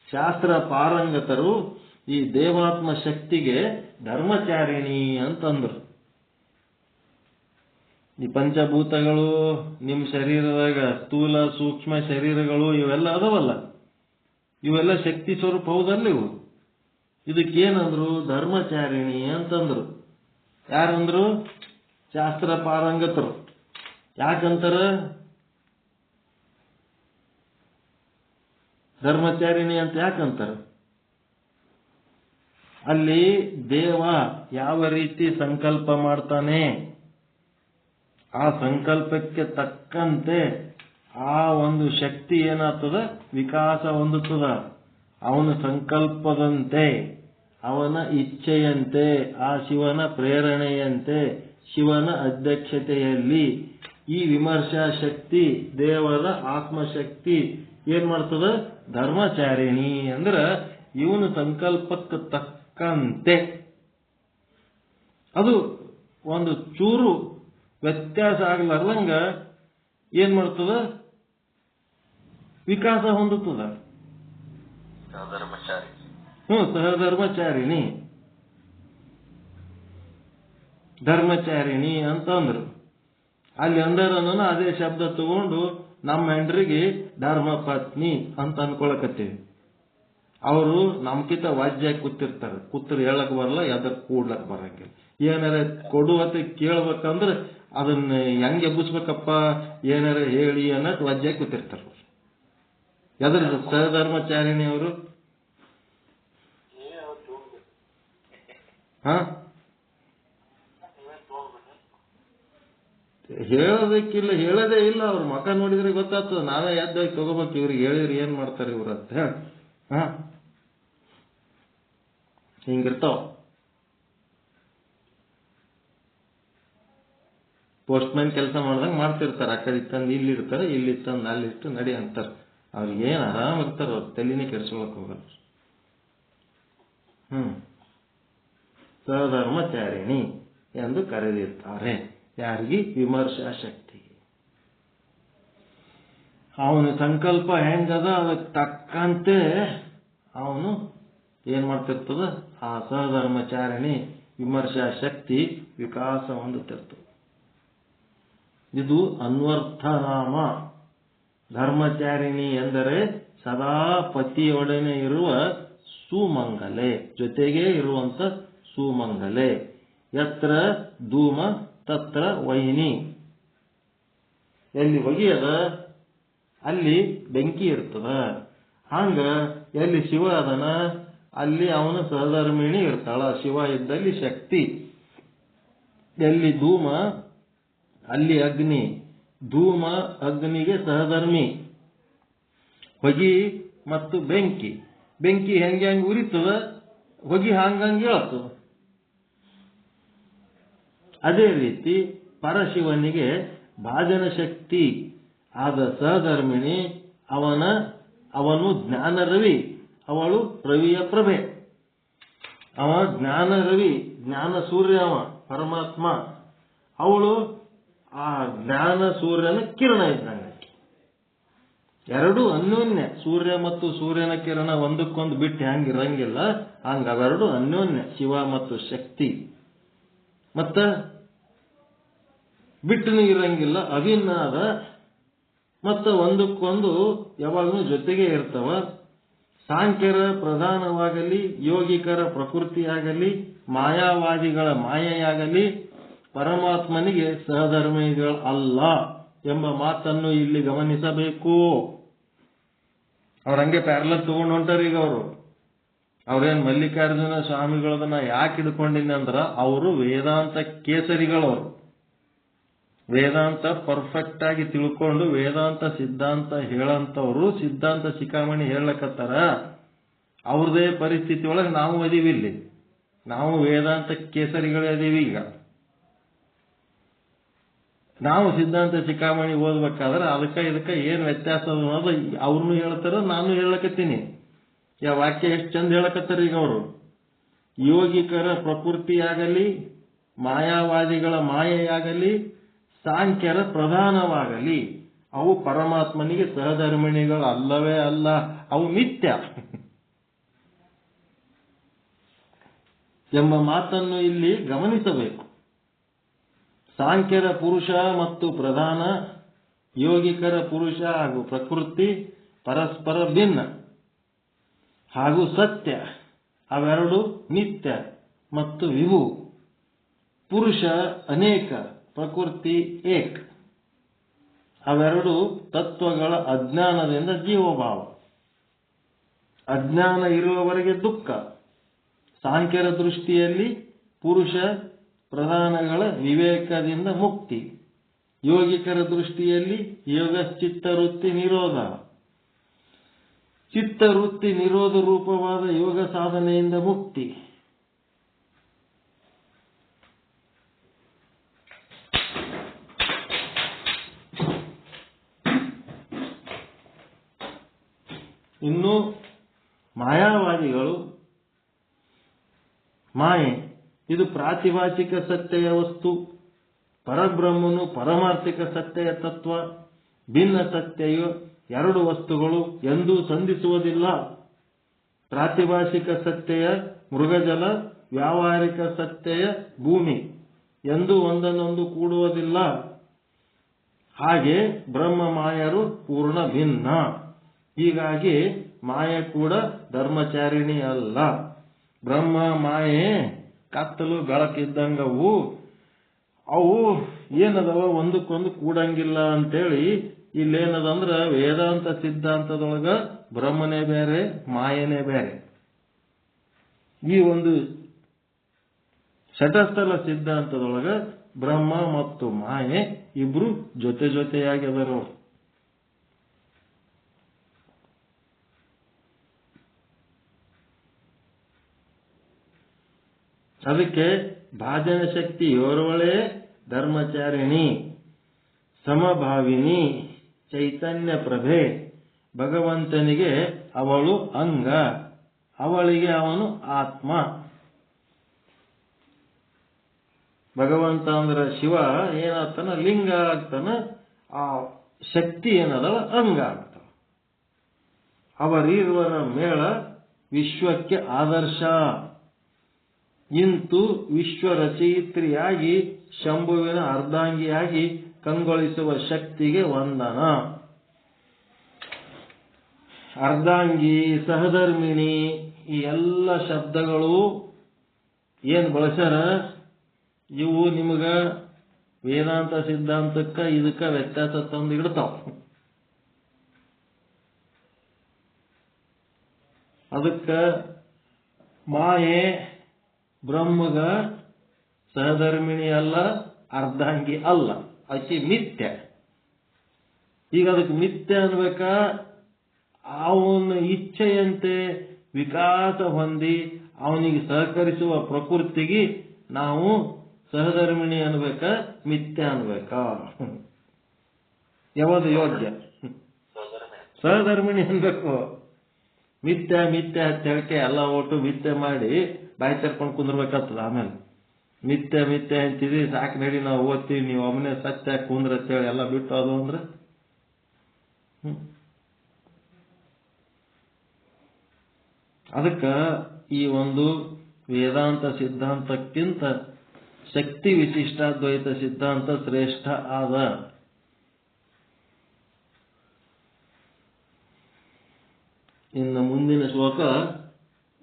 ಶಾಸ್ತ್ರ ಪಾರಂಗತರು ಈ ದೇವಾತ್ಮ ಶಕ್ತಿಗೆ ಧರ್ಮಚಾರಿಣಿ ಅಂತಂದ್ರು. ಈ ಪಂಚಭೂತಗಳು ನಿಮ್ಮ ಶರೀರದಾಗ ಸ್ಥೂಲ ಸೂಕ್ಷ್ಮ ಶರೀರಗಳು ಇವೆಲ್ಲ ಅದಾವಲ್ಲ, ಇವೆಲ್ಲ ಶಕ್ತಿ ಸ್ವರೂಪ ಹೌದಲ್ಲ ಇವು. ಇದಕ್ಕೇನಂದ್ರು ಧರ್ಮಚಾರಿಣಿ ಅಂತಂದ್ರು. ಯಾರಂದ್ರು? ಶಾಸ್ತ್ರ ಪಾರಂಗತರು. ಯಾಕಂತಾರ ಧರ್ಮಚಾರಿಣಿ ಅಂತ? ಯಾಕಂತಾರ? ಅಲ್ಲಿ ದೇವ ಯಾವ ರೀತಿ ಸಂಕಲ್ಪ ಮಾಡ್ತಾನೆ ಆ ಸಂಕಲ್ಪಕ್ಕೆ ತಕ್ಕಂತೆ ಆ ಒಂದು ಶಕ್ತಿ ಏನಾಗ್ತದ ವಿಕಾಸ ಹೊಂದುತ್ತದ. ಅವನ ಸಂಕಲ್ಪದಂತೆ, ಅವನ ಇಚ್ಛೆಯಂತೆ, ಆ ಶಿವನ ಪ್ರೇರಣೆಯಂತೆ, ಶಿವನ ಅಧ್ಯಕ್ಷತೆಯಲ್ಲಿ ಈ ವಿಮರ್ಶಾ ಶಕ್ತಿ ದೇವರ ಆತ್ಮಶಕ್ತಿ ಏನ್ ಮಾಡ್ತದ? ಧರ್ಮಚಾರಿಣಿ ಅಂದ್ರ ಇವನ ಸಂಕಲ್ಪಕ್ಕೆ ತಕ್ಕಂತೆ. ಅದು ಒಂದು ಚೂರು ವ್ಯತ್ಯಾಸ ಆಗ್ಲಾರ್ದಂಗ ಏನ್ ಮಾಡ್ತದ? ವಿಕಾಸ ಹೊಂದುತ್ತದ. ಸಹಧರ್ಮಚಾರಿಣಿ ಧರ್ಮಚಾರಿಣಿ ಅಂತಂದ್ರು. ಅಲ್ಲಿ ಅಂದರನು ಅದೇ ಶಬ್ದ ತಗೊಂಡು ನಮ್ಮ ಹೆಂಡ್ರಿಗೆ ಧರ್ಮ ಪತ್ನಿ ಅಂತ ಅನ್ಕೊಳಕತ್ತೀವಿ. ಅವರು ನಮ್ಕಿಂತ ವಾಜ್ಯ ಕೂತಿರ್ತಾರೆ, ಕೂತ್ರು ಹೇಳಕ್ ಬರಲ್ಲ, ಎದರ್ ಕೂಡ್ಲಕ್ ಬರಂಗಿಲ್ಲ. ಏನಾರ ಕೊಡುವತ್ತೆ ಕೇಳ್ಬೇಕಂದ್ರೆ ಅದನ್ನ ಹೆಂಗ್ ಎಬ್ಬಿಸ್ಬೇಕಪ್ಪ ಏನಾರ ಹೇಳಿ ಅನ್ನೋದು ವಾಜ್ಯ ಕೂತಿರ್ತಾರ. ಎದ್ರ ಸಹಧರ್ಮಚಾರಿಣಿ ಅವರು? ಹೇಳೋದಕ್ಕಿಲ್ಲ, ಹೇಳೋದೇ ಇಲ್ಲ. ಅವ್ರ ಮಕ ನೋಡಿದ್ರೆ ಗೊತ್ತಾಗ್ತದ. ನಾವೇ ಎದ್ದಾಗಿ ತಗೋಬೇಕು, ಇವ್ರಿಗೆ ಹೇಳಿದ್ರೆ ಏನ್ ಮಾಡ್ತಾರೆ ಇವ್ರ ಅಂತ. ಹಿಂಗಿರ್ತಾವ. ಪೋಸ್ಟ್ಮನ್ ಕೆಲಸ ಮಾಡ್ದಂಗ ಮಾಡ್ತಿರ್ತಾರ. ಆ ಕಡೆ ತಂದು ಇಲ್ಲಿ ಇರ್ತಾರೆ, ಇಲ್ಲಿ ತಂದು ಅಲ್ಲಿಟ್ಟು ನಡಿ ಅಂತಾರ. ಅವ್ರಿಗೆ ಏನ್ ಆರಾಮ್ ಇರ್ತಾರ, ಅವ್ರ ತಲೆನೇ ಕೆಡ್ಸ್ಕೊಳಕ್ ಹೋಗಲ್ಲ. ಸಹಧರ್ಮಚಾರಿಣಿ ಎಂದು ಕರೆದಿರ್ತಾರೆ. ಯಾರಿಗೆ? ವಿಮರ್ಶಾ ಶಕ್ತಿಗೆ. ಅವನ ಸಂಕಲ್ಪ ಹೆಂಗದ ಅದಕ್ಕೆ ತಕ್ಕಂತೆ ಅವನು ಏನ್ ಮಾಡ್ತಿರ್ತದ? ಆ ಸಹಧರ್ಮಚಾರಿಣಿ ವಿಮರ್ಶಾ ಶಕ್ತಿ ವಿಕಾಸ ಹೊಂದುತ್ತಿರ್ತದೆ. ಇದು ಅನ್ವರ್ಥನಾಮ. ಧರ್ಮಚಾರಿಣಿ ಎಂದರೆ ಸದಾ ಪತಿಯೊಡನೆ ಇರುವ ಸುಮಂಗಲೆ, ಜೊತೆಗೆ ಇರುವಂತ ಸುಮಂಗಲೆ. ಯತ್ರ ಧೂಮ ತತ್ರ ವೈನಿ. ಎಲ್ಲಿ ಹೊಗೆ ಅದ ಅಲ್ಲಿ ಬೆಂಕಿ ಇರ್ತದ. ಹಂಗ ಎಲ್ಲಿ ಶಿವ ಅದನ ಅಲ್ಲಿ ಅವನ ಸಹಧರ್ಮಿಣಿ ಇರ್ತಾಳ. ಶಿವ ಇದ್ದಲ್ಲಿ ಶಕ್ತಿ. ಎಲ್ಲಿ ಧೂಮ ಅಲ್ಲಿ ಅಗ್ನಿ. ಧೂಮ ಅಗ್ನಿಗೆ ಸಹಧರ್ಮಿ. ಹೊಗಿ ಮತ್ತು ಬೆಂಕಿ. ಬೆಂಕಿ ಹೆಂಗೆ ಉರಿತದ, ಹೊಗಿ ಹಂಗಂಗೆ ಹೇಳ್ತದ. ಅದೇ ರೀತಿ ಪರಶಿವನಿಗೆ ಭಾಜನ ಶಕ್ತಿ ಆದ ಸಹಧರ್ಮಿಣಿ ಅವನು ಜ್ಞಾನ ರವಿ, ಅವಳು ರವಿಯ ಪ್ರಭೆ. ಅವ ಜ್ಞಾನ ರವಿ, ಜ್ಞಾನ ಸೂರ್ಯ, ಅವ ಪರಮಾತ್ಮ. ಅವಳು ಆ ಜ್ಞಾನ ಸೂರ್ಯನ ಕಿರಣ ಇದ್ದಂಗೆ. ಎರಡು ಅನ್ಯೋನ್ಯ. ಸೂರ್ಯ ಮತ್ತು ಸೂರ್ಯನ ಕಿರಣ ಒಂದಕ್ಕೊಂದು ಬಿಟ್ಟು ಹೆಂಗಿರಂಗಿಲ್ಲ, ಹಂಗ ಅವೆರಡು ಅನ್ಯೋನ್ಯ. ಶಿವ ಮತ್ತು ಶಕ್ತಿ ಮತ್ತ ಬಿಟ್ಟನು ಇರಂಗಿಲ್ಲ, ಅಭಿನ್ನ ಅದ. ಮತ್ತ ಒಂದಕ್ಕೊಂದು ಯಾವಾಗಲೂ ಜೊತೆಗೆ ಇರ್ತವ. ಸಾಂಖ್ಯರ ಪ್ರಧಾನವಾಗಲಿ, ಯೋಗಿಕರ ಪ್ರಕೃತಿಯಾಗಲಿ, ಮಾಯಾವಾದಿಗಳ ಮಾಯೆಯಾಗಲಿ ಪರಮಾತ್ಮನಿಗೆ ಸಹಧರ್ಮಿಗಳು ಅಲ್ಲ ಎಂಬ ಮಾತನ್ನು ಇಲ್ಲಿ ಗಮನಿಸಬೇಕು. ಅವ್ರಂಗೆ ಪ್ಯಾರಲಲ್ ತಗೊಂಡು ಹೊಂಟಾರ. ಈಗ ಅವ್ರೇನ್ ಮಲ್ಲಿಕಾರ್ಜುನ ಸ್ವಾಮಿಗಳದನ್ನ ಯಾಕೆ ಹಿಡ್ಕೊಂಡಿನಿ ಅಂದ್ರ ಅವರು ವೇದಾಂತ ಕೇಸರಿಗಳವರು. ವೇದಾಂತ ಪರ್ಫೆಕ್ಟ್ ಆಗಿ ತಿಳ್ಕೊಂಡು ವೇದಾಂತ ಸಿದ್ಧಾಂತ ಹೇಳಂತವ್ರು ಸಿದ್ಧಾಂತ ಶಿಖಾಮಣಿ ಹೇಳಕತ್ತಾರ. ಅವ್ರದೇ ಪರಿಸ್ಥಿತಿ ಒಳಗೆ ನಾವು ಅದೀವಿ. ಇಲ್ಲಿ ನಾವು ವೇದಾಂತ ಕೇಸರಿಗಳೇ ಅದೀವಿ. ಈಗ ನಾವು ಸಿದ್ಧಾಂತ ಶಿಖಾಮಣಿ ಓದ್ಬೇಕಾದ್ರೆ ಅದಕ್ಕೆ ಇದಕ್ಕೆ ಏನ್ ವ್ಯತ್ಯಾಸ ಅನ್ನೋದು ಅವ್ರನ್ನು ಹೇಳ್ತಾರ, ನಾನು ಹೇಳಕತ್ತೀನಿ. ವಾಕ್ಯ ಎಷ್ಟು ಚಂದ ಹೇಳಕತ್ತಾರ. ಈಗ ಅವರು ಯೋಗಿಕರ ಪ್ರಕೃತಿಯಾಗಲಿ, ಮಾಯಾವಾದಿಗಳ ಮಾಯೆಯಾಗಲಿ, ಸಾಂಖ್ಯರ ಪ್ರಧಾನವಾಗಲಿ ಅವು ಪರಮಾತ್ಮನಿಗೆ ಸಹಧರ್ಮಿಣಿಗಳು ಅಲ್ಲವೇ ಅಲ್ಲ, ಅವು ಮಿಥ್ಯ ಎಂಬ ಮಾತನ್ನು ಇಲ್ಲಿ ಗಮನಿಸಬೇಕು. ಸಾಂಖ್ಯರ ಪುರುಷ ಮತ್ತು ಪ್ರಧಾನ, ಯೋಗಿಕರ ಪುರುಷ ಹಾಗೂ ಪ್ರಕೃತಿ ಪರಸ್ಪರ ಭಿನ್ನ ಹಾಗೂ ಸತ್ಯ ಅವೆರಡು ನಿತ್ಯ ಮತ್ತು ವಿಭು. ಪುರುಷ ಅನೇಕ, ಪ್ರಕೃತಿ ಏಕ. ಅವೆರಡು ತತ್ವಗಳ ಅಜ್ಞಾನದಿಂದ ಜೀವಭಾವ. ಅಜ್ಞಾನ ಇರುವವರೆಗೆ ದುಃಖ. ಸಾಂಖ್ಯರ ದೃಷ್ಟಿಯಲ್ಲಿ ಪುರುಷ ಪ್ರಧಾನಗಳ ವಿವೇಕದಿಂದ ಮುಕ್ತಿ. ಯೋಗಿಕರ ದೃಷ್ಟಿಯಲ್ಲಿ ಯೋಗ ಚಿತ್ತವೃತ್ತಿ ನಿರೋಧ. ಚಿತ್ತವೃತ್ತಿ ನಿರೋಧ ರೂಪವಾದ ಯೋಗ ಸಾಧನೆಯಿಂದ ಮುಕ್ತಿ. ಇನ್ನು ಮಾಯಾವಾದಿಗಳು ಮಾಯೆ ಇದು ಪ್ರಾತಿಭಾಸಿಕ ಸತ್ಯಯ ವಸ್ತು, ಪರಬ್ರಹ್ಮನು ಪರಮಾರ್ಥಿಕ ಸತ್ಯಯ ತತ್ವ. ಭಿನ್ನ ಸತ್ಯಯು ಎರಡು ವಸ್ತುಗಳು ಎಂದೂ ಸಂಧಿಸುವುದಿಲ್ಲ. ಪ್ರಾತಿಭಾಸಿಕ ಸತ್ಯಯ ಮೃಗಜಲ, ವ್ಯಾವಹಾರಿಕ ಸತ್ಯಯ ಭೂಮಿ ಎಂದೂ ಒಂದನ್ನೊಂದು ಕೂಡುವುದಿಲ್ಲ. ಹಾಗೆ ಬ್ರಹ್ಮ ಮಾಯರು ಪೂರ್ಣ ಭಿನ್ನ. ಹೀಗಾಗಿ ಮಾಯೆ ಕೂಡ ಧರ್ಮಚಾರಿಣಿ ಅಲ್ಲ. ಬ್ರಹ್ಮ ಮಾಯೆ ಕತ್ತಲು ಬೆಳಕಿದ್ದಂಗವು. ಅವು ಏನದವ ಒಂದಕ್ಕೊಂದು ಕೂಡಂಗಿಲ್ಲ ಅಂತೇಳಿ ಇಲ್ಲೇನದಂದ್ರ ವೇದಾಂತ ಸಿದ್ಧಾಂತದೊಳಗ ಬ್ರಹ್ಮನೇ ಬೇರೆ, ಮಾಯನೇ ಬೇರೆ. ಈ ಒಂದು ಶಟಸ್ಥಲ ಸಿದ್ಧಾಂತದೊಳಗ ಬ್ರಹ್ಮ ಮತ್ತು ಮಾಯೆ ಇಬ್ರು ಜೊತೆ ಜೊತೆಯಾಗಿದರು. ಅದಕ್ಕೆ ಭಾಜನ ಶಕ್ತಿ ಯೋರ್ವಳೇ ಧರ್ಮಚಾರಿಣಿ, ಸಮಭಾವಿನಿ, ಚೈತನ್ಯ ಪ್ರಭೆ. ಭಗವಂತನಿಗೆ ಅವಳು ಅಂಗ, ಅವಳಿಗೆ ಅವನು ಆತ್ಮ. ಭಗವಂತ ಅಂದ್ರೆ ಶಿವ ಏನಾಗ್ತಾನ, ಲಿಂಗ ಆಗ್ತಾನ. ಆ ಶಕ್ತಿ ಏನದಳ ಅಂಗ ಆಗ್ತಾನ. ಅವರಿರುವರ ಮೇಳ ವಿಶ್ವಕ್ಕೆ ಆದರ್ಶ. ಇಂತು ವಿಶ್ವ ರಚಯಿತ್ರಿಯಾಗಿ ಶಂಭುವಿನ ಅರ್ಧಾಂಗಿಯಾಗಿ ಕಂಗೊಳಿಸುವ ಶಕ್ತಿಗೆ ವಂದನ. ಅರ್ಧಾಂಗಿ, ಸಹಧರ್ಮಿಣಿ ಈ ಎಲ್ಲ ಶಬ್ದಗಳು ಏನ್ ಬಳಸ್ಯಾರ, ಇವು ನಿಮಗ ವೇದಾಂತ ಸಿದ್ಧಾಂತಕ್ಕ ಇದಕ್ಕ ವ್ಯತ್ಯಾಸ ತಂದು ಇಡ್ತಾವ. ಅದಕ್ಕ ಮಾಯೆ ಬ್ರಹ್ಮಗ ಸಹಧರ್ಮಿಣಿ ಅಲ್ಲ, ಅರ್ಧಾಂಗಿ ಅಲ್ಲ, ಆಕೆ ಮಿಥ್ಯ. ಈಗ ಅದಕ್ಕೆ ಮಿಥ್ಯ ಅನ್ಬೇಕಾ, ಅವನ ಇಚ್ಛೆಯಂತೆ ವಿಕಾಸ ಹೊಂದಿ ಅವನಿಗೆ ಸಹಕರಿಸುವ ಪ್ರಕೃತಿಗೆ ನಾವು ಸಹಧರ್ಮಿಣಿ ಅನ್ಬೇಕಾ, ಮಿಥ್ಯ ಅನ್ಬೇಕಾ? ಯಾವುದು ಯೋಗ್ಯ? ಸಹಧರ್ಮಿಣಿ ಅನ್ಬೇಕು. ಮಿಥ್ಯ ಮಿಥ್ಯ ಅಂತ ಹೇಳಿಕೆ ಎಲ್ಲ ಒಟ್ಟು ಮಿಥ್ಯ ಮಾಡಿ ಬಾಯಿ ತೆರ್ಕೊಂಡು ಕುಂದ್ರಬೇಕಾಗ್ತದ. ಆಮೇಲೆ ಮಿಥ್ಯ ಮಿಥ್ಯ ಅಂತಿದ್ರಿ, ಸಾಕು ನಡಿ ನಾವು ಓದ್ತೀವಿ, ನೀವು ಒಮ್ಮನೆ ಸತ್ಯ ಕುಂದ್ರ ಅಂತೇಳಿ ಎಲ್ಲ ಬಿಟ್ಟು ಅದು ಅಂದ್ರೆ ಅದಕ್ಕ ಈ ಒಂದು ವೇದಾಂತ ಸಿದ್ಧಾಂತಕ್ಕಿಂತ ಶಕ್ತಿ ವಿಶಿಷ್ಟಾದ್ವೈತ ಸಿದ್ಧಾಂತ ಶ್ರೇಷ್ಠ ಆದ. ಇನ್ನು ಮುಂದಿನ ಶ್ಲೋಕ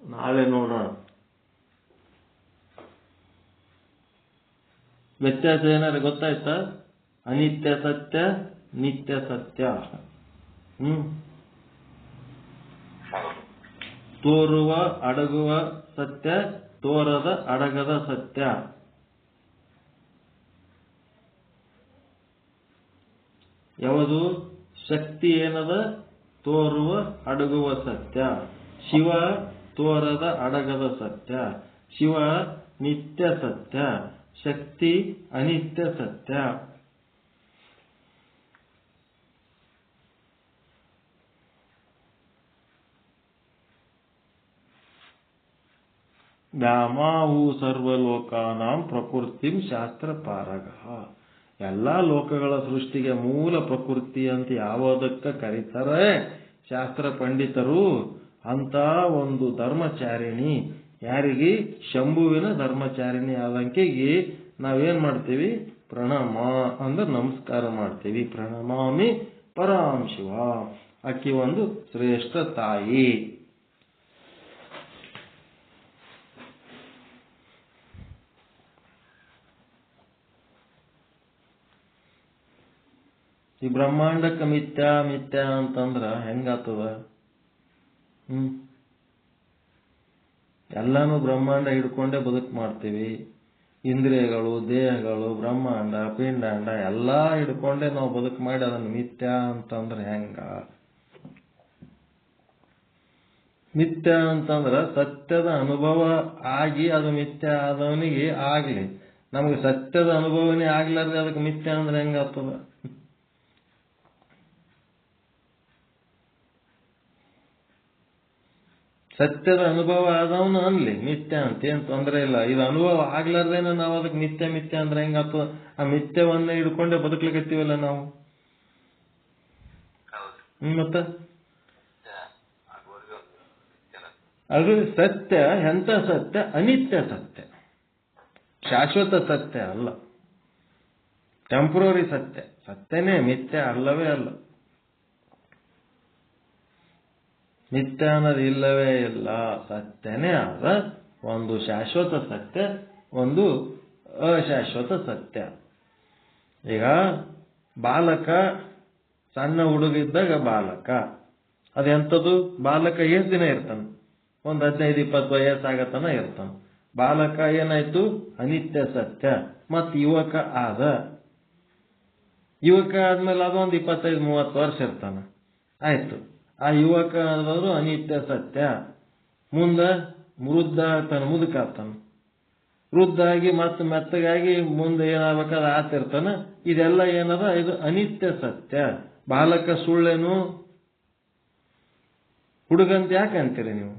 ನಾಳೆ ನೋಡೋಣ. ವ್ಯತ್ಯಾಸ ಏನಾದ್ರೆ ಗೊತ್ತಾಯ್ತಾ? ಅನಿತ್ಯ ಸತ್ಯ, ನಿತ್ಯ ಸತ್ಯ. ತೋರುವ ಅಡಗುವ ಸತ್ಯ, ತೋರದ ಅಡಗದ ಸತ್ಯ. ಯಾವುದು? ಶಕ್ತಿ ಏನದ? ತೋರುವ ಅಡಗುವ ಸತ್ಯ. ಶಿವ ತೋರದ ಅಡಗದ ಸತ್ಯ. ಶಿವ ನಿತ್ಯ ಸತ್ಯ, ಶಕ್ತಿ ಅನಿತ್ಯ ಸತ್ಯ. ದಾಮಾವು ಸರ್ವಲೋಕಾನಾಂ ಪ್ರಕೃತಿಂ ಶಾಸ್ತ್ರ ಪಾರಗ. ಎಲ್ಲಾ ಲೋಕಗಳ ಸೃಷ್ಟಿಗೆ ಮೂಲ ಪ್ರಕೃತಿ ಅಂತ ಯಾವುದಕ್ಕೆ ಕರೀತಾರೆ ಶಾಸ್ತ್ರ ಪಂಡಿತರು, ಅಂತ ಒಂದು ಧರ್ಮಚಾರಿಣಿ ಯಾರಿಗೆ ಶಂಭುವಿನ ಧರ್ಮಚಾರಿಣಿ ಆದಂಕೆಗೆ ನಾವೇನ್ ಮಾಡ್ತೀವಿ, ಪ್ರಣಾಮ ಅಂದ್ರೆ ನಮಸ್ಕಾರ ಮಾಡ್ತೀವಿ. ಪ್ರಣಮಾಮಿ ಪರಾಂ ಶಿವ. ಅಕ್ಕಿ ಒಂದು ಶ್ರೇಷ್ಠ ತಾಯಿ. ಈ ಬ್ರಹ್ಮಾಂಡಕ್ಕೆ ಮಿಥ್ಯಾ ಮಿಥ್ಯಾ ಅಂತಂದ್ರ ಹೆಂಗಾತದ? ಎಲ್ಲಾನು ಬ್ರಹ್ಮಾಂಡ ಹಿಡ್ಕೊಂಡೇ ಬದುಕು ಮಾಡ್ತೀವಿ. ಇಂದ್ರಿಯಗಳು, ದೇಹಗಳು, ಬ್ರಹ್ಮಾಂಡ, ಪಿಂಡಾಂಡ ಎಲ್ಲಾ ಹಿಡ್ಕೊಂಡೇ ನಾವು ಬದುಕು ಮಾಡಿ ಅದನ್ನು ಮಿಥ್ಯಾ ಅಂತಂದ್ರೆ ಹೆಂಗ? ಮಿಥ್ಯಾ ಅಂತಂದ್ರ ಸತ್ಯದ ಅನುಭವ ಆಗಿ ಅದು ಮಿಥ್ಯಾ ಆದವನಿಗೆ ಆಗ್ಲಿ, ನಮ್ಗೆ ಸತ್ಯದ ಅನುಭವನೇ ಆಗ್ಲಾರ್ದೆ ಅದಕ್ಕೆ ಮಿಥ್ಯಾ ಅಂದ್ರೆ ಹೆಂಗಾಗ್ತದ? ಸತ್ಯದ ಅನುಭವ ಆದವನು ಅನ್ಲಿ ಮಿಥ್ಯಾ ಅಂತ ಏನ್ ತೊಂದರೆ ಇಲ್ಲ. ಇದು ಅನುಭವ ಆಗ್ಲಾರ್ದೇನ ನಾವು ಅದಕ್ಕೆ ಮಿಥ್ಯಾ ಮಿಥ್ಯಾ ಅಂದ್ರೆ ಹೆಂಗಾಗ್ತದ? ಆ ಮಿಥ್ಯವನ್ನೇ ಹಿಡ್ಕೊಂಡೆ ಬದುಕ್ಲಿಕ್ಕತ್ತೀವಲ್ಲ ನಾವು. ಮತ್ತ ಅದು ಸತ್ಯ ಎಂತ ಸತ್ಯ? ಅನಿತ್ಯ ಸತ್ಯ, ಶಾಶ್ವತ ಸತ್ಯ ಅಲ್ಲ, ಟೆಂಪ್ರರಿ ಸತ್ಯ. ಸತ್ಯನೇ, ಮಿಥ್ಯ ಅಲ್ಲವೇ ಅಲ್ಲ. ಮಿಥ್ಯ ಅನ್ನೋದು ಇಲ್ಲವೇ ಇಲ್ಲ, ಸತ್ಯನೇ ಆದ ಒಂದು ಶಾಶ್ವತ ಸತ್ಯ, ಒಂದು ಅಶಾಶ್ವತ ಸತ್ಯ. ಈಗ ಬಾಲಕ, ಸಣ್ಣ ಹುಡುಗಿದ್ದಾಗ ಬಾಲಕ, ಅದೆಂಥದ್ದು? ಬಾಲಕ ಎಷ್ಟು ದಿನ ಇರ್ತಾನ? ಒಂದು 15-20 ವಯಸ್ಸಾಗತನ ಇರ್ತಾನ. ಬಾಲಕ ಏನಾಯ್ತು? ಅನಿತ್ಯ ಸತ್ಯ. ಮತ್ ಯುವಕ ಆದ. ಯುವಕ ಆದ್ಮೇಲೆ ಅದೊಂದು 25-30 ವರ್ಷ ಇರ್ತಾನ. ಆಯ್ತು, ಆ ಯುವಕ ಆದವರು ಅನಿತ್ಯ ಸತ್ಯ. ಮುಂದ ವೃದ್ಧ ಆಗ್ತಾನ, ಮುದುಕ ಆಗ್ತಾನ. ವೃದ್ಧ ಆಗಿ ಮತ್ತೆ ಮೆತ್ತಗಾಗಿ ಮುಂದೆ ಏನಾಗಬೇಕಾದ್ರೆ ಆತಿರ್ತಾನ. ಇದೆಲ್ಲ ಏನದ? ಇದು ಅನಿತ್ಯ ಸತ್ಯ. ಬಾಲಕ ಸುಳ್ಳೇನು? ಹುಡುಗಂತ ಯಾಕೆ ಅಂತೀರಿ ನೀವು?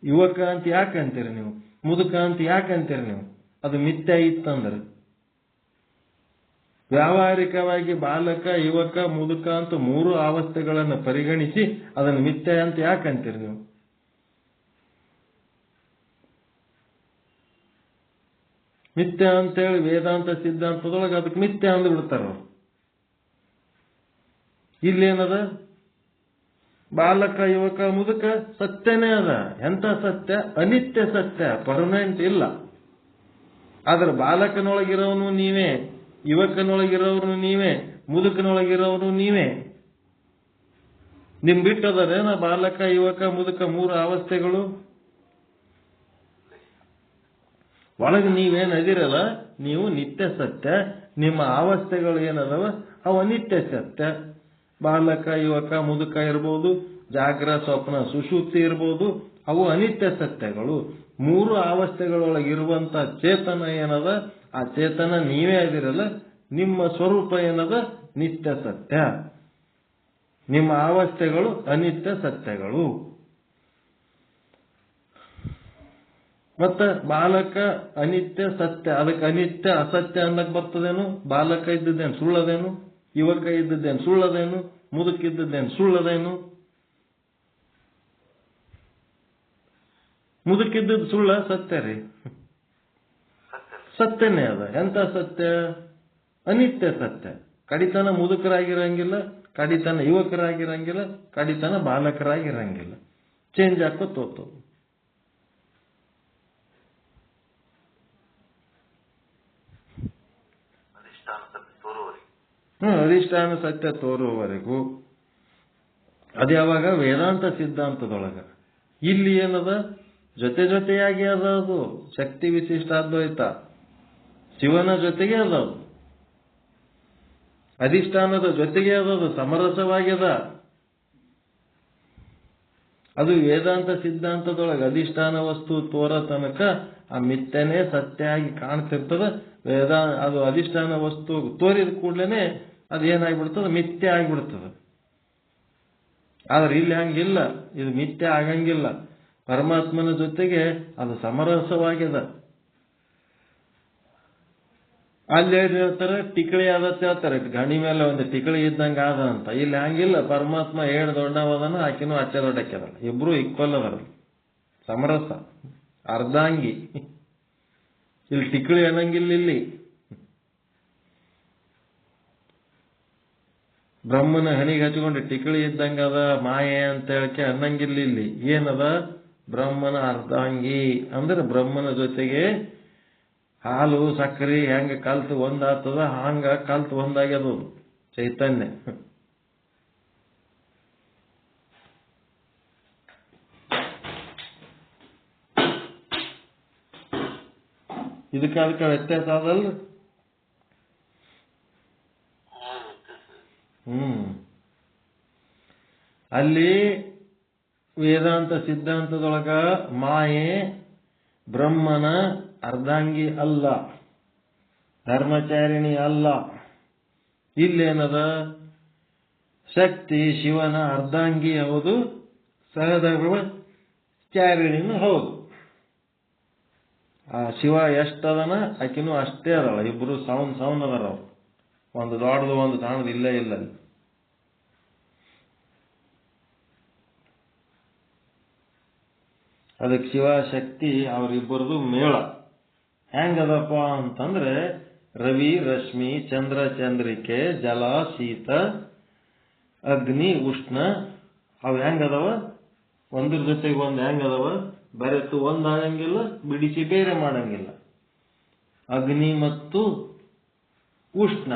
ಯುವಕ ಅಂತ ಯಾಕೆ ಅಂತೀರಿ ನೀವು? ಮುದುಕ ಅಂತ ಯಾಕೆ ಅಂತೀರಿ ನೀವು? ಅದು ಮಿಥ್ಯ ಇತ್ತಂದ್ರೆ. ವ್ಯಾವಹಾರಿಕವಾಗಿ ಬಾಲಕ, ಯುವಕ, ಮುದುಕ ಅಂತ 3 ಅವಸ್ಥೆಗಳನ್ನು ಪರಿಗಣಿಸಿ ಅದನ್ನು ಮಿಥ್ಯ ಅಂತ ಯಾಕೆ ಅಂತೀರಿ ನೀವು? ಮಿಥ್ಯ ಅಂತೇಳಿ ವೇದಾಂತ ಸಿದ್ಧಾಂತದೊಳಗೆ ಅದಕ್ಕೆ ಮಿಥ್ಯ ಅಂದು ಬಿಡ್ತಾರ. ಇಲ್ಲೇನದ? ಬಾಲಕ, ಯುವಕ, ಮುದುಕ ಸತ್ಯನೇ ಅದ. ಎಂತ ಸತ್ಯ? ಅನಿತ್ಯ ಸತ್ಯ, ಪರ್ಮನೆಂಟ್ ಇಲ್ಲ. ಆದ್ರೆ ಬಾಲಕನೊಳಗಿರೋನು ನೀವೇ, ಯುವಕನೊಳಗಿರೋರು ನೀವೇ, ಮುದುಕನೊಳಗಿರೋರು ನೀವೇ. ನಿಮ್ ಬಿಟ್ಟದರೇನ ಬಾಲಕ, ಯುವಕ, ಮುದುಕ 3 ಅವಸ್ಥೆಗಳು? ಒಳಗೆ ನೀವೇನ್ ಅದಿರಲ್ಲ, ನೀವು ನಿತ್ಯ ಸತ್ಯ. ನಿಮ್ಮ ಅವಸ್ಥೆಗಳು ಏನದವ ಅವು ಅನಿತ್ಯ ಸತ್ಯ. ಬಾಲಕ, ಯುವಕ, ಮುದುಕ ಇರ್ಬೋದು, ಜಾಗ್ರ, ಸ್ವಪ್ನ, ಸುಷುಪ್ತಿ ಇರ್ಬೋದು, ಅವು ಅನಿತ್ಯ ಸತ್ಯಗಳು. 3 ಅವಸ್ಥೆಗಳೊಳಗಿರುವಂತ ಚೇತನ ಏನದ, ಆ ಚೇತನ ನೀವೇ ಅದಿರಲ್ಲ. ನಿಮ್ಮ ಸ್ವರೂಪ ಏನದ? ನಿತ್ಯ ಸತ್ಯ. ನಿಮ್ಮ ಅವಸ್ಥೆಗಳು ಅನಿತ್ಯ ಸತ್ಯಗಳು. ಮತ್ತ ಬಾಲಕ ಅನಿತ್ಯ ಸತ್ಯ, ಅದಕ್ಕೆ ಅನಿತ್ಯ ಅಸತ್ಯ ಅನ್ನಕ್ ಬರ್ತದೇನು? ಬಾಲಕ ಇದ್ದದ್ದೇನು ಸುಳ್ಳದೇನು? ಯುವಕ ಇದ್ದದ್ದೇನು ಸುಳ್ಳದೇನು? ಮುದುಕಿದ್ದದ್ದೇನು ಸುಳ್ಳದೇನು? ಮುದುಕಿದ್ದದ್ದು ಸುಳ್ಳ? ಸತ್ಯ ರೀ, ಸತ್ಯನೇ ಅದ. ಎಂತ ಸತ್ಯ? ಅನಿತ್ಯ ಸತ್ಯ. ಕಡಿತನ ಮುದುಕರಾಗಿರಂಗಿಲ್ಲ, ಕಡಿತನ ಯುವಕರಾಗಿರಂಗಿಲ್ಲ, ಕಡಿತನ ಬಾಲಕರಾಗಿರಂಗಿಲ್ಲ. ಚೇಂಜ್ ಹಾಕೋತೋತು. ಅಧಿಷ್ಠಾನ ಸತ್ಯ ತೋರುವವರೆಗೂ. ಅದು ಯಾವಾಗ? ವೇದಾಂತ ಸಿದ್ಧಾಂತದೊಳಗ. ಇಲ್ಲಿ ಏನದ? ಜೊತೆ ಜೊತೆಯಾಗಿ ಅದ. ಅದು ಶಕ್ತಿ ವಿಶಿಷ್ಟಾದ್ವೈತ ಶಿವನ ಜೊತೆಗೆ ಅದ. ಅಧಿಷ್ಠಾನದ ಜೊತೆಗೆ ಅದದು ಸಮರಸವಾಗ್ಯದ. ಅದು ವೇದಾಂತ ಸಿದ್ಧಾಂತದೊಳಗೆ ಅಧಿಷ್ಠಾನ ವಸ್ತು ತೋರ ತನಕ ಆ ಮಿಥ್ಯನೇ ಸತ್ಯ ಆಗಿ ಕಾಣ್ತಿರ್ತದ. ಅದು ಅಧಿಷ್ಠಾನ ವಸ್ತು ತೋರಿದ ಕೂಡ್ಲೇನೆ ಅದೇನಾಗ್ಬಿಡ್ತದ? ಮಿಥ್ಯ ಆಗಿಬಿಡ್ತದ. ಆದ್ರೆ ಇಲ್ಲಿ ಹಂಗಿಲ್ಲ, ಇದು ಮಿಥ್ಯ ಆಗಂಗಿಲ್ಲ. ಪರಮಾತ್ಮನ ಜೊತೆಗೆ ಅದು ಸಮರಸವಾಗ್ಯದ. ಅಲ್ಲಿ ಹೇಳ್ತಾರೆ ಟಿಕಳಿ ಆದತ್ ಹೇಳ್ತಾರೆ, ಗಣಿ ಮೇಲೆ ಒಂದು ಟಿಕಳಿ ಇದ್ದಂಗೆ ಆದ ಅಂತ. ಇಲ್ಲಿ ಹಂಗಿಲ್ಲ, ಪರಮಾತ್ಮ ಏಳು ದೊಡ್ಡವದನ, ಆಕಿನೂ ಅಚ್ಚ ದೊಡ್ಡಕ್ಕೆದಲ್ಲ, ಇಬ್ರು ಈಕ್ವಲ್ ಅದರ, ಸಮರಸ, ಅರ್ಧಾಂಗಿ. ಇಲ್ಲಿ ಟಿಕಳಿ ಅನ್ನಂಗಿಲ್ಲ. ಇಲ್ಲಿ ಬ್ರಹ್ಮನ ಹಣಿಗೆ ಹಚ್ಕೊಂಡು ಟಿಕಳಿ ಇದ್ದಂಗ ಅದ ಮಾಯೆ ಅಂತ ಹೇಳಕ್ಕೆ ಅನ್ನಂಗಿಲ್ಲ. ಇಲ್ಲಿ ಏನದ, ಬ್ರಹ್ಮನ ಅರ್ಧಾಂಗಿ ಅಂದ್ರೆ ಬ್ರಹ್ಮನ ಜೊತೆಗೆ ಹಾಲು ಸಕ್ಕರೆ ಹೆಂಗ ಕಲ್ತು ಒಂದಾಗ್ತದ ಹಂಗ ಕಲ್ತು ಒಂದಾಗ್ಯದ ಚೈತನ್ಯ. ಅದಕ್ಕೆ ವ್ಯತ್ಯಾಸ ಅದಲ್ಲ. ಅಲ್ಲಿ ವೇದಾಂತ ಸಿದ್ಧಾಂತದೊಳಗ ಮಾಯೆ ಬ್ರಹ್ಮನ ಅರ್ಧಾಂಗಿ ಅಲ್ಲ, ಧರ್ಮಚಾರಿಣಿ ಅಲ್ಲ. ಇಲ್ಲೇನದ, ಶಕ್ತಿ ಶಿವನ ಅರ್ಧಾಂಗಿ ಹೌದು, ಸಹಧರ್ಮಚಾರಿಣಿನೂ ಹೌದು. ಆ ಶಿವ ಎಷ್ಟದನ ಆಕಿನೂ ಅಷ್ಟೇ ಅದಳ, ಇಬ್ರು ಸೌನ್ ಅದಾರ. ಅವ್ರು ಒಂದು ದೊಡ್ಡದು ಒಂದು ಸಣ್ಣದು ಇಲ್ಲೇ ಇಲ್ಲ. ಅದಕ್ಕೆ ಶಿವ ಶಕ್ತಿ ಅವರಿಬ್ಬರದು ಮೇಳ ಹೆಂಗದಪ್ಪ ಅಂತಂದ್ರೆ, ರವಿ ರಶ್ಮಿ, ಚಂದ್ರ ಚಂದ್ರಿಕೆ, ಜಲ ಶೀತ, ಅಗ್ನಿ ಉಷ್ಣ, ಅವು ಹೆಂಗದವ ಒಂದ್ರ ಜೊತೆಗೆ ಒಂದು ಹೆಂಗದವ, ಬೆರೆತು ಒಂದಾಗಂಗಿಲ್ಲ, ಬಿಡಿಸಿ ಬೇರೆ ಮಾಡಂಗಿಲ್ಲ. ಅಗ್ನಿ ಮತ್ತು ಉಷ್ಣ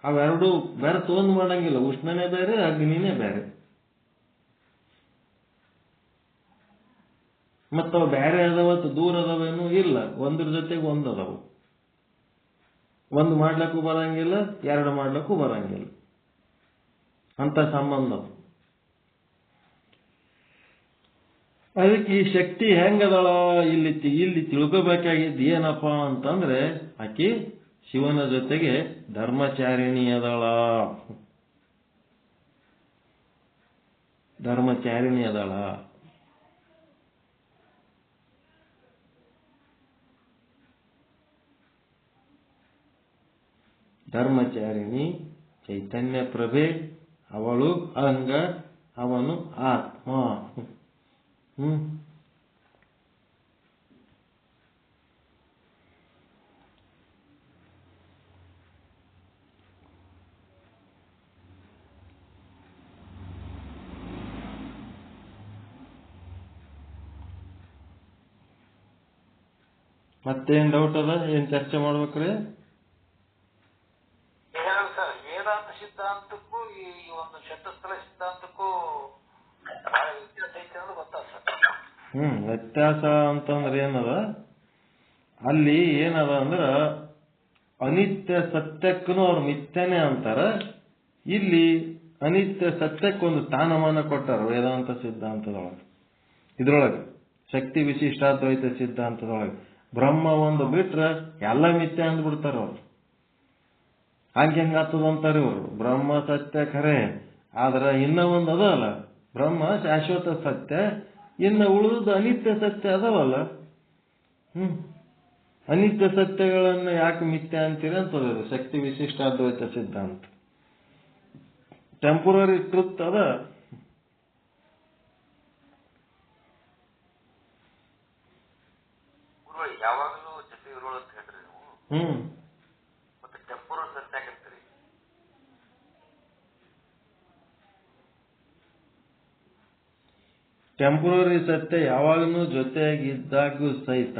ಅವೆರಡು ಬೆರೆತು ಒಂದು ಮಾಡಂಗಿಲ್ಲ. ಉಷ್ಣನೇ ಬೇರೆ, ಅಗ್ನಿನೇ ಬೇರೆ. ಮತ್ತವು ಬೇರೆ ಅದಾವ, ದೂರ ಅದಾವೇನು ಇಲ್ಲ, ಒಂದ್ರ ಜೊತೆಗೆ ಒಂದದವು. ಒಂದು ಮಾಡ್ಲಕ್ಕೂ ಬರಂಗಿಲ್ಲ, ಎರಡು ಮಾಡ್ಲಕ್ಕೂ ಬರಂಗಿಲ್ಲ, ಅಂತ ಸಂಬಂಧ. ಅದಕ್ಕೆ ಈ ಶಕ್ತಿ ಹೆಂಗದಳ ಇಲ್ಲಿ ತಿಳ್ಕೋಬೇಕಾಗಿದ್ದು ಏನಪ್ಪ ಅಂತಂದ್ರೆ, ಆಕಿ ಶಿವನ ಜೊತೆಗೆ ಧರ್ಮಚಾರಿಣಿ ಅದಳ. ಧರ್ಮಚಾರಿಣಿ ಅದಳ. ಧರ್ಮಚಾರಿಣಿ ಚೈತನ್ಯ ಪ್ರಭೆ, ಅವಳು ಅಂಗ, ಅವನು ಆತ್ಮ. ಮತ್ತೇನ್ ಡೌಟ್ ಅದ, ಏನ್ ಚರ್ಚೆ ಮಾಡ್ಬೇಕ್ರಿ? ಸರ್, ವೇದಾಂತ ಸಿದ್ಧಾಂತಕ್ಕೂ ಈ ಒಂದು ಶತಸ್ಥಲ ಸಿದ್ಧಾಂತಕ್ಕೂ ಬಹಳ ವ್ಯತ್ಯಾಸ ಐತೆ ಅನ್ನೋದು ಗೊತ್ತಾಗ ಸರ್. ವ್ಯತ್ಯಾಸ ಅಂತಂದ್ರೆ ಏನದ, ಅಲ್ಲಿ ಏನದ ಅಂದ್ರ ಅನಿತ್ಯ ಸತ್ಯಕ್ಕೂ ಅವ್ರು ಮಿಥ್ಯನೇ ಅಂತಾರ. ಇಲ್ಲಿ ಅನಿತ್ಯ ಸತ್ಯಕ್ಕೊಂದು ಸ್ಥಾನಮಾನ ಕೊಟ್ಟಾರ ವೇದಾಂತ ಸಿದ್ಧಾಂತದೊಳಗೆ. ಇದ್ರೊಳಗೆ ಶಕ್ತಿ ವಿಶಿಷ್ಟಾದ್ವೈತ ಸಿದ್ಧಾಂತದೊಳಗೆ ಬ್ರಹ್ಮ ಒಂದು ಬಿಟ್ರೆ ಎಲ್ಲ ಮಿಥ್ಯ ಅಂದ್ಬಿಡ್ತಾರ ಅವ್ರು. ಹಂಗಾಗ್ತದಂತಾರೆ ಇವರು. ಬ್ರಹ್ಮ ಸತ್ಯ ಖರೆ, ಆದ್ರ ಇನ್ನ ಒಂದು ಅದಲ್ಲ, ಬ್ರಹ್ಮ ಶಾಶ್ವತ ಸತ್ಯ, ಇನ್ನು ಉಳಿದು ಅನಿತ್ಯ ಸತ್ಯ ಅದಾವಲ್ಲ. ಅನಿತ್ಯ ಸತ್ಯಗಳನ್ನು ಯಾಕೆ ಮಿಥ್ಯ ಅಂತೀರಿ ಅಂತದ ಶಕ್ತಿ ವಿಶಿಷ್ಟಾದ್ವೈತ ಸಿದ್ಧಾಂತ. ಟೆಂಪರರಿ ಟ್ರುತ್ ಅದ. ಯಾವಾಗಲೂ ಜೊತೆ ಇರೋಳು ಅಂತ ಹೇಳ್ರಿ ನೀವು. ಮತ್ತೆ ಟೆಂಪರರಿ ಸತ್ಯ ಯಾಕಂತೀರಿ? ಟೆಂಪರರಿ ಸತ್ಯ ಯಾವಾಗಲೂ ಜೊತೆಯಾಗಿದ್ದಾಗೂ ಸಹಿತ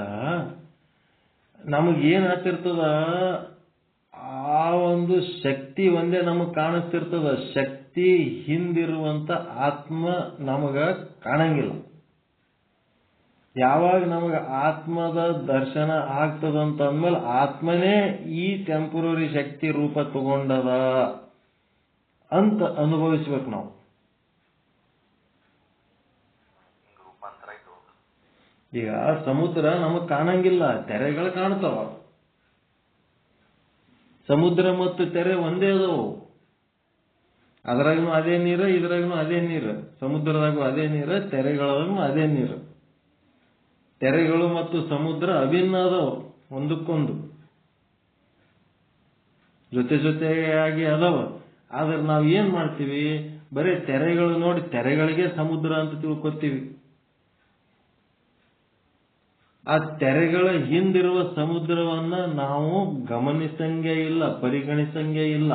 ನಮಗೇನ್ ಆಗ್ತಿರ್ತದ, ಆ ಒಂದು ಶಕ್ತಿ ಒಂದೇ ನಮಗ್ ಕಾಣಿಸ್ತಿರ್ತದ. ಶಕ್ತಿ ಹಿಂದಿರುವಂತ ಆತ್ಮ ನಮಗ ಕಾಣಂಗಿಲ್ಲ. ಯಾವಾಗ ನಮಗ ಆತ್ಮದ ದರ್ಶನ ಆಗ್ತದಂತ ಅಂದ್ಮೇಲೆ ಆತ್ಮನೇ ಈ ಟೆಂಪರರಿ ಶಕ್ತಿ ರೂಪ ತಗೊಂಡದ ಅಂತ ಅನುಭವಿಸ್ಬೇಕು ನಾವು. ಈಗ ಸಮುದ್ರ ನಮಗ್ ಕಾಣಂಗಿಲ್ಲ, ತೆರೆಗಳು ಕಾಣ್ತಾವ. ಸಮುದ್ರ ಮತ್ತು ತೆರೆ ಒಂದೇ ಅದಾವು. ಅದ್ರಾಗೂ ಅದೇ ನೀರು, ಇದ್ರಾಗೂ ಅದೇ ನೀರು. ಸಮುದ್ರದಾಗೂ ಅದೇ ನೀರು, ತೆರೆಗಳದಾಗೂ ಅದೇ ನೀರು. ತೆರೆಗಳು ಮತ್ತು ಸಮುದ್ರ ಅಭಿನ್ನ ಅದಾವ, ಒಂದಕ್ಕೊಂದು ಜೊತೆ ಜೊತೆಯಾಗಿ ಅದಾವ. ಆದ್ರೆ ನಾವು ಏನ್ ಮಾಡ್ತೀವಿ, ಬರೀ ತೆರೆಗಳು ನೋಡಿ ತೆರೆಗಳಿಗೆ ಸಮುದ್ರ ಅಂತ ತಿಳ್ಕೊತೀವಿ. ಆ ತೆರೆಗಳ ಹಿಂದಿರುವ ಸಮುದ್ರವನ್ನ ನಾವು ಗಮನಿಸಂಗೇ ಇಲ್ಲ, ಪರಿಗಣಿಸಂಗೇ ಇಲ್ಲ.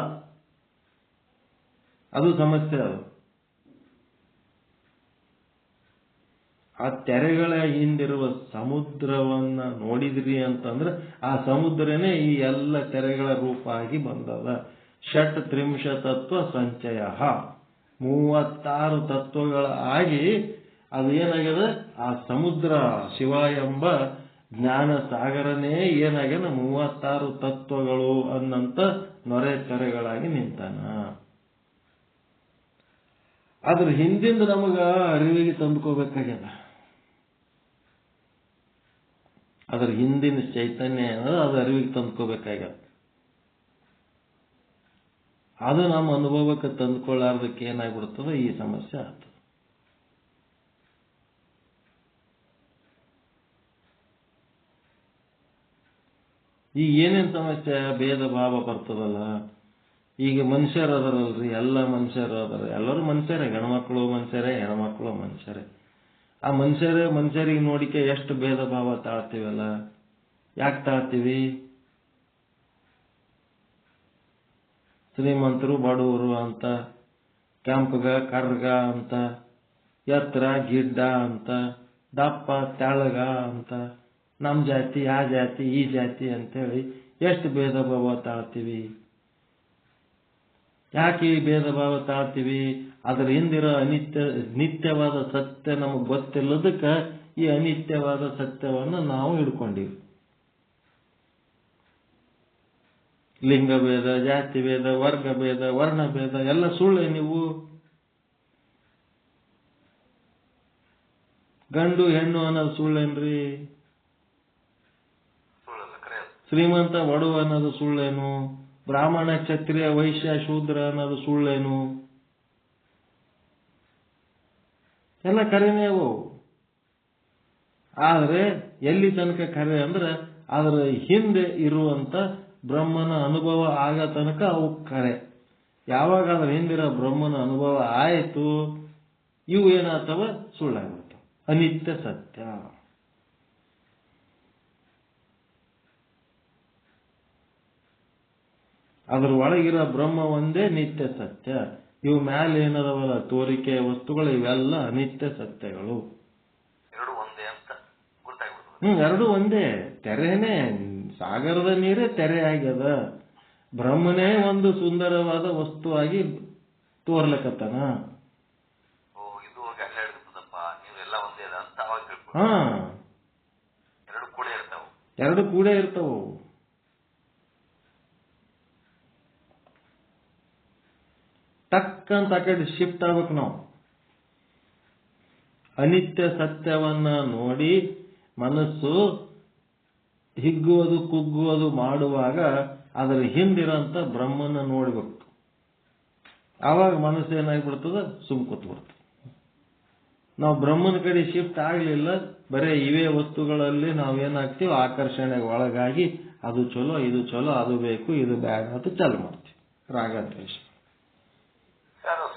ಅದು ಸಮಸ್ಯೆ. ಅದು ಆ ತೆರೆಗಳ ಹಿಂದಿರುವ ಸಮುದ್ರವನ್ನ ನೋಡಿದ್ರಿ ಅಂತಂದ್ರೆ ಆ ಸಮುದ್ರನೇ ಈ ಎಲ್ಲ ತೆರೆಗಳ ರೂಪ ಆಗಿ ಬಂದದ. ಷಟ್ ತ್ರಿಂಶ ತತ್ವ ಸಂಚಯ, 36 ತತ್ವಗಳ ಆಗಿ ಅದು ಏನಾಗ್ಯದ, ಆ ಸಮುದ್ರ ಶಿವ ಎಂಬ ಜ್ಞಾನ ಸಾಗರನೇ ಏನಾಗ್ಯದ 36 ತತ್ವಗಳು ಅನ್ನಂತ ನೊರೆ ತೆರೆಗಳಾಗಿ ನಿಂತಾನ. ಅದ್ರ ಹಿಂದಿಂದ ನಮಗ ಅರಿವಿಗೆ ತಂದ್ಕೋಬೇಕಾಗ್ಯದ. ಅದ್ರ ಹಿಂದಿನ ಚೈತನ್ಯ ಅನ್ನೋದು ಅದು ಅರಿವಿಗೆ ತಂದ್ಕೋಬೇಕಾಗ್ಯದ. ಅದು ನಮ್ಮ ಅನುಭವಕ್ಕೆ ತಂದ್ಕೊಳ್ಳಾರ್ದಕ್ಕೆ ಏನಾಗ್ಬಿಡ್ತದೆ, ಈ ಸಮಸ್ಯೆ ಆಗ್ತದೆ. ಈಗ ಏನೇನ್ ಸಮಸ್ಯೆ, ಭೇದ ಭಾವ ಬರ್ತದಲ್ಲ. ಈಗ ಮನುಷ್ಯರು ಅದರಲ್ರಿ, ಎಲ್ಲ ಮನುಷ್ಯರು ಅದರ, ಎಲ್ಲರೂ ಮನುಷ್ಯರೇ, ಗಣಮಕ್ಕಳು ಮನುಷ್ಯರೇ, ಹೆಣ್ಮಕ್ಳು ಮನುಷ್ಯರೇ. ಆ ಮನುಷ್ಯರಿಗೆ ನೋಡಿಕೆ ಎಷ್ಟು ಭೇದ ಭಾವ ತಾಳ್ತೀವಲ್ಲ. ಯಾಕೆ ತಾಳ್ತೀವಿ? ಶ್ರೀಮಂತರು ಬಡವರು ಅಂತ, ಕೆಂಪಗ ಕರ್ಗ ಅಂತ, ಎತ್ತರ ಗಿಡ್ಡ ಅಂತ, ದಪ್ಪ ತೆಳಗ ಅಂತ, ನಮ್ ಜಾತಿ ಆ ಜಾತಿ ಈ ಜಾತಿ ಅಂತೇಳಿ ಎಷ್ಟು ಭೇದ ಭಾವ ತಾಳ್ತೀವಿ. ಯಾಕೆ ಈ ಭೇದ ಭಾವ ತಾಳ್ತೀವಿ? ಅದರ ಹಿಂದಿರೋ ನಿತ್ಯವಾದ ಸತ್ಯ ನಮಗೆ ಗೊತ್ತಿಲ್ಲದಕ್ಕೆ ಈ ಅನಿತ್ಯವಾದ ಸತ್ಯವನ್ನು ನಾವು ಹಿಡ್ಕೊಂಡಿವಿ. ಲಿಂಗಭೇದ, ಜಾತಿ ಭೇದ, ವರ್ಗ ಭೇದ, ವರ್ಣ ಭೇದ ಎಲ್ಲ ಸುಳ್ಳೆ. ನೀವು ಗಂಡು ಹೆಣ್ಣು ಅನ್ನೋದು ಸುಳ್ಳೇನ್ರಿ? ಶ್ರೀಮಂತ ಬಡವ ಅನ್ನೋದು ಸುಳ್ಳೇನು? ಬ್ರಾಹ್ಮಣ ಕ್ಷತ್ರಿಯ ವೈಶ್ಯ ಶೂದ್ರ ಅನ್ನೋದು ಸುಳ್ಳೇನು? ಎಲ್ಲ ಕರೆನೇ ಅವು. ಆದ್ರೆ ಎಲ್ಲಿ ತನಕ ಕರೆ ಅಂದ್ರೆ ಅದರ ಹಿಂದೆ ಇರುವಂತ ಬ್ರಹ್ಮನ ಅನುಭವ ಆಗ ತನಕ ಅವು ಕರೆ. ಯಾವಾಗ ಅದ್ರ ಹಿಂದಿರೋ ಬ್ರಹ್ಮನ ಅನುಭವ ಆಯಿತು, ಇವು ಏನಾಗ್ತವ, ಸುಳ್ಳಾಗ್ಬಿಡ್ತಾವ. ಅನಿತ್ಯ ಸತ್ಯ. ಅದ್ರ ಒಳಗಿರೋ ಬ್ರಹ್ಮ ಒಂದೇ ನಿತ್ಯ ಸತ್ಯ. ಇವು ಮ್ಯಾಲೆ ಏನದವಲ್ಲ ತೋರಿಕೆ ವಸ್ತುಗಳು, ಇವೆಲ್ಲ ಅನಿತ್ಯ ಸತ್ಯಗಳು. ಎರಡು ಒಂದೇ. ತೆರೆನೇ, ಸಾಗರದ ನೀರೇ ತೆರೆ ಆಗ್ಯದ. ಬ್ರಹ್ಮನೇ ಒಂದು ಸುಂದರವಾದ ವಸ್ತುವಾಗಿ ತೋರ್ಲಕತ್ತನ. ಹಾ, ಎರಡು ಕೂಡ ಇರ್ತಾವು. ಟಕ್ಕಂತ ಆ ಕಡೆ ಶಿಫ್ಟ್ ಆಗ್ಬೇಕು ನಾವು. ಅನಿತ್ಯ ಸತ್ಯವನ್ನ ನೋಡಿ ಮನಸ್ಸು ಹಿಗ್ಗುವುದು ಕುಗ್ಗುವುದು ಮಾಡುವಾಗ ಅದರ ಹಿಂದಿರಂತ ಬ್ರಹ್ಮನ ನೋಡ್ಬೇಕು. ಆವಾಗ ಮನಸ್ಸು ಏನಾಗ್ಬಿಡ್ತದ, ಕೂತ್ಬಿಡ್ತದೆ. ನಾವು ಬ್ರಹ್ಮನ ಕಡೆ ಶಿಫ್ಟ್ ಆಗ್ಲಿಲ್ಲ, ಬರೇ ಇವೇ ವಸ್ತುಗಳಲ್ಲಿ ನಾವೇನಾಗ್ತೀವಿ, ಆಕರ್ಷಣೆಗೆ ಒಳಗಾಗಿ ಅದು ಚಲೋ ಇದು ಚಲೋ, ಅದು ಬೇಕು ಇದು ಬೇಡ ಅಂತ ಚಾಲು ಮಾಡ್ತೀವಿ. ರಾಗದ್ವೇಷ.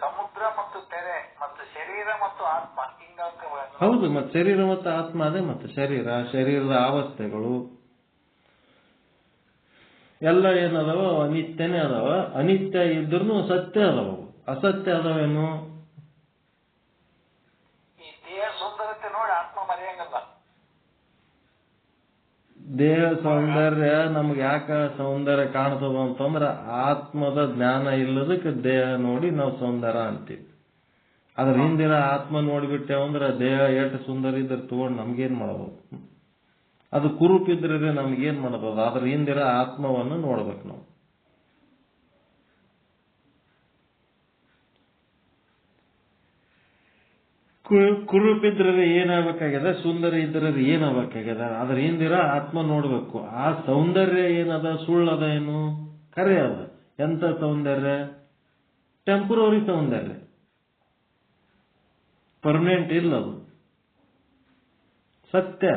ಸಮುದ್ರ ಮತ್ತು ತೆರೆ ಮತ್ತು ಶರೀರ ಮತ್ತು ಆತ್ಮ ಹಿಂಗ ಹೌದು. ಮತ್ತೆ ಶರೀರ ಮತ್ತು ಆತ್ಮ ಅದೇ. ಮತ್ತೆ ಶರೀರದ ಅವಸ್ಥೆಗಳು ಎಲ್ಲ ಏನದಾವ, ಅನಿತ್ಯನೇ ಅದಾವ. ಅನಿತ್ಯ ಇದ್ರೂ ಸತ್ಯ ಅದಾವ. ಅಸತ್ಯ ಅದಾವೇನು? ಈ ದೇಹ ಸುಂದರತೆ ನೋಡಿ ಆತ್ಮ ಮರೆಯಂಗಲ್ಲ. ದೇಹ ಸೌಂದರ್ಯ ನಮ್ಗೆ ಯಾಕ ಸೌಂದರ್ಯ ಕಾಣ್ತದ ಅಂತಂದ್ರ ಆತ್ಮದ ಜ್ಞಾನ ಇಲ್ಲದಕ್ಕೆ ದೇಹ ನೋಡಿ ನಾವು ಸೌಂದರ್ಯ ಅಂತೀವಿ. ಅದ್ರ ಹಿಂದಿನ ಆತ್ಮ ನೋಡ್ಬಿಟ್ಟೇವಂದ್ರ ದೇಹ ಎಷ್ಟು ಸುಂದರ ಇದ್ರೆ ತಗೊಂಡು ನಮ್ಗೇನ್ ಮಾಡಬಹುದು? ಅದು ಕುರುಪಿದ್ರೆ ನಮ್ಗೇನ್ ಮಾಡಬಹುದು? ಅದ್ರ ಹಿಂದಿರ ಆತ್ಮವನ್ನು ನೋಡ್ಬೇಕು ನಾವು. ಕುರುಪಿದ್ರೆ ಏನಾಗಬೇಕಾಗ್ಯದ, ಸುಂದರ ಇದ್ರೆ ಏನಾಗಬೇಕಾಗ್ಯದ? ಅದ್ರ ಹಿಂದಿರ ಆತ್ಮ ನೋಡ್ಬೇಕು. ಆ ಸೌಂದರ್ಯ ಏನದ, ಸುಳ್ಳದ ಏನು? ಕರೆ ಅದ. ಎಂತ ಸೌಂದರ್ಯ? ಟೆಂಪರರಿ ಸೌಂದರ್ಯ, ಪರ್ಮನೆಂಟ್ ಇಲ್ಲ. ಅದು ಸತ್ಯ.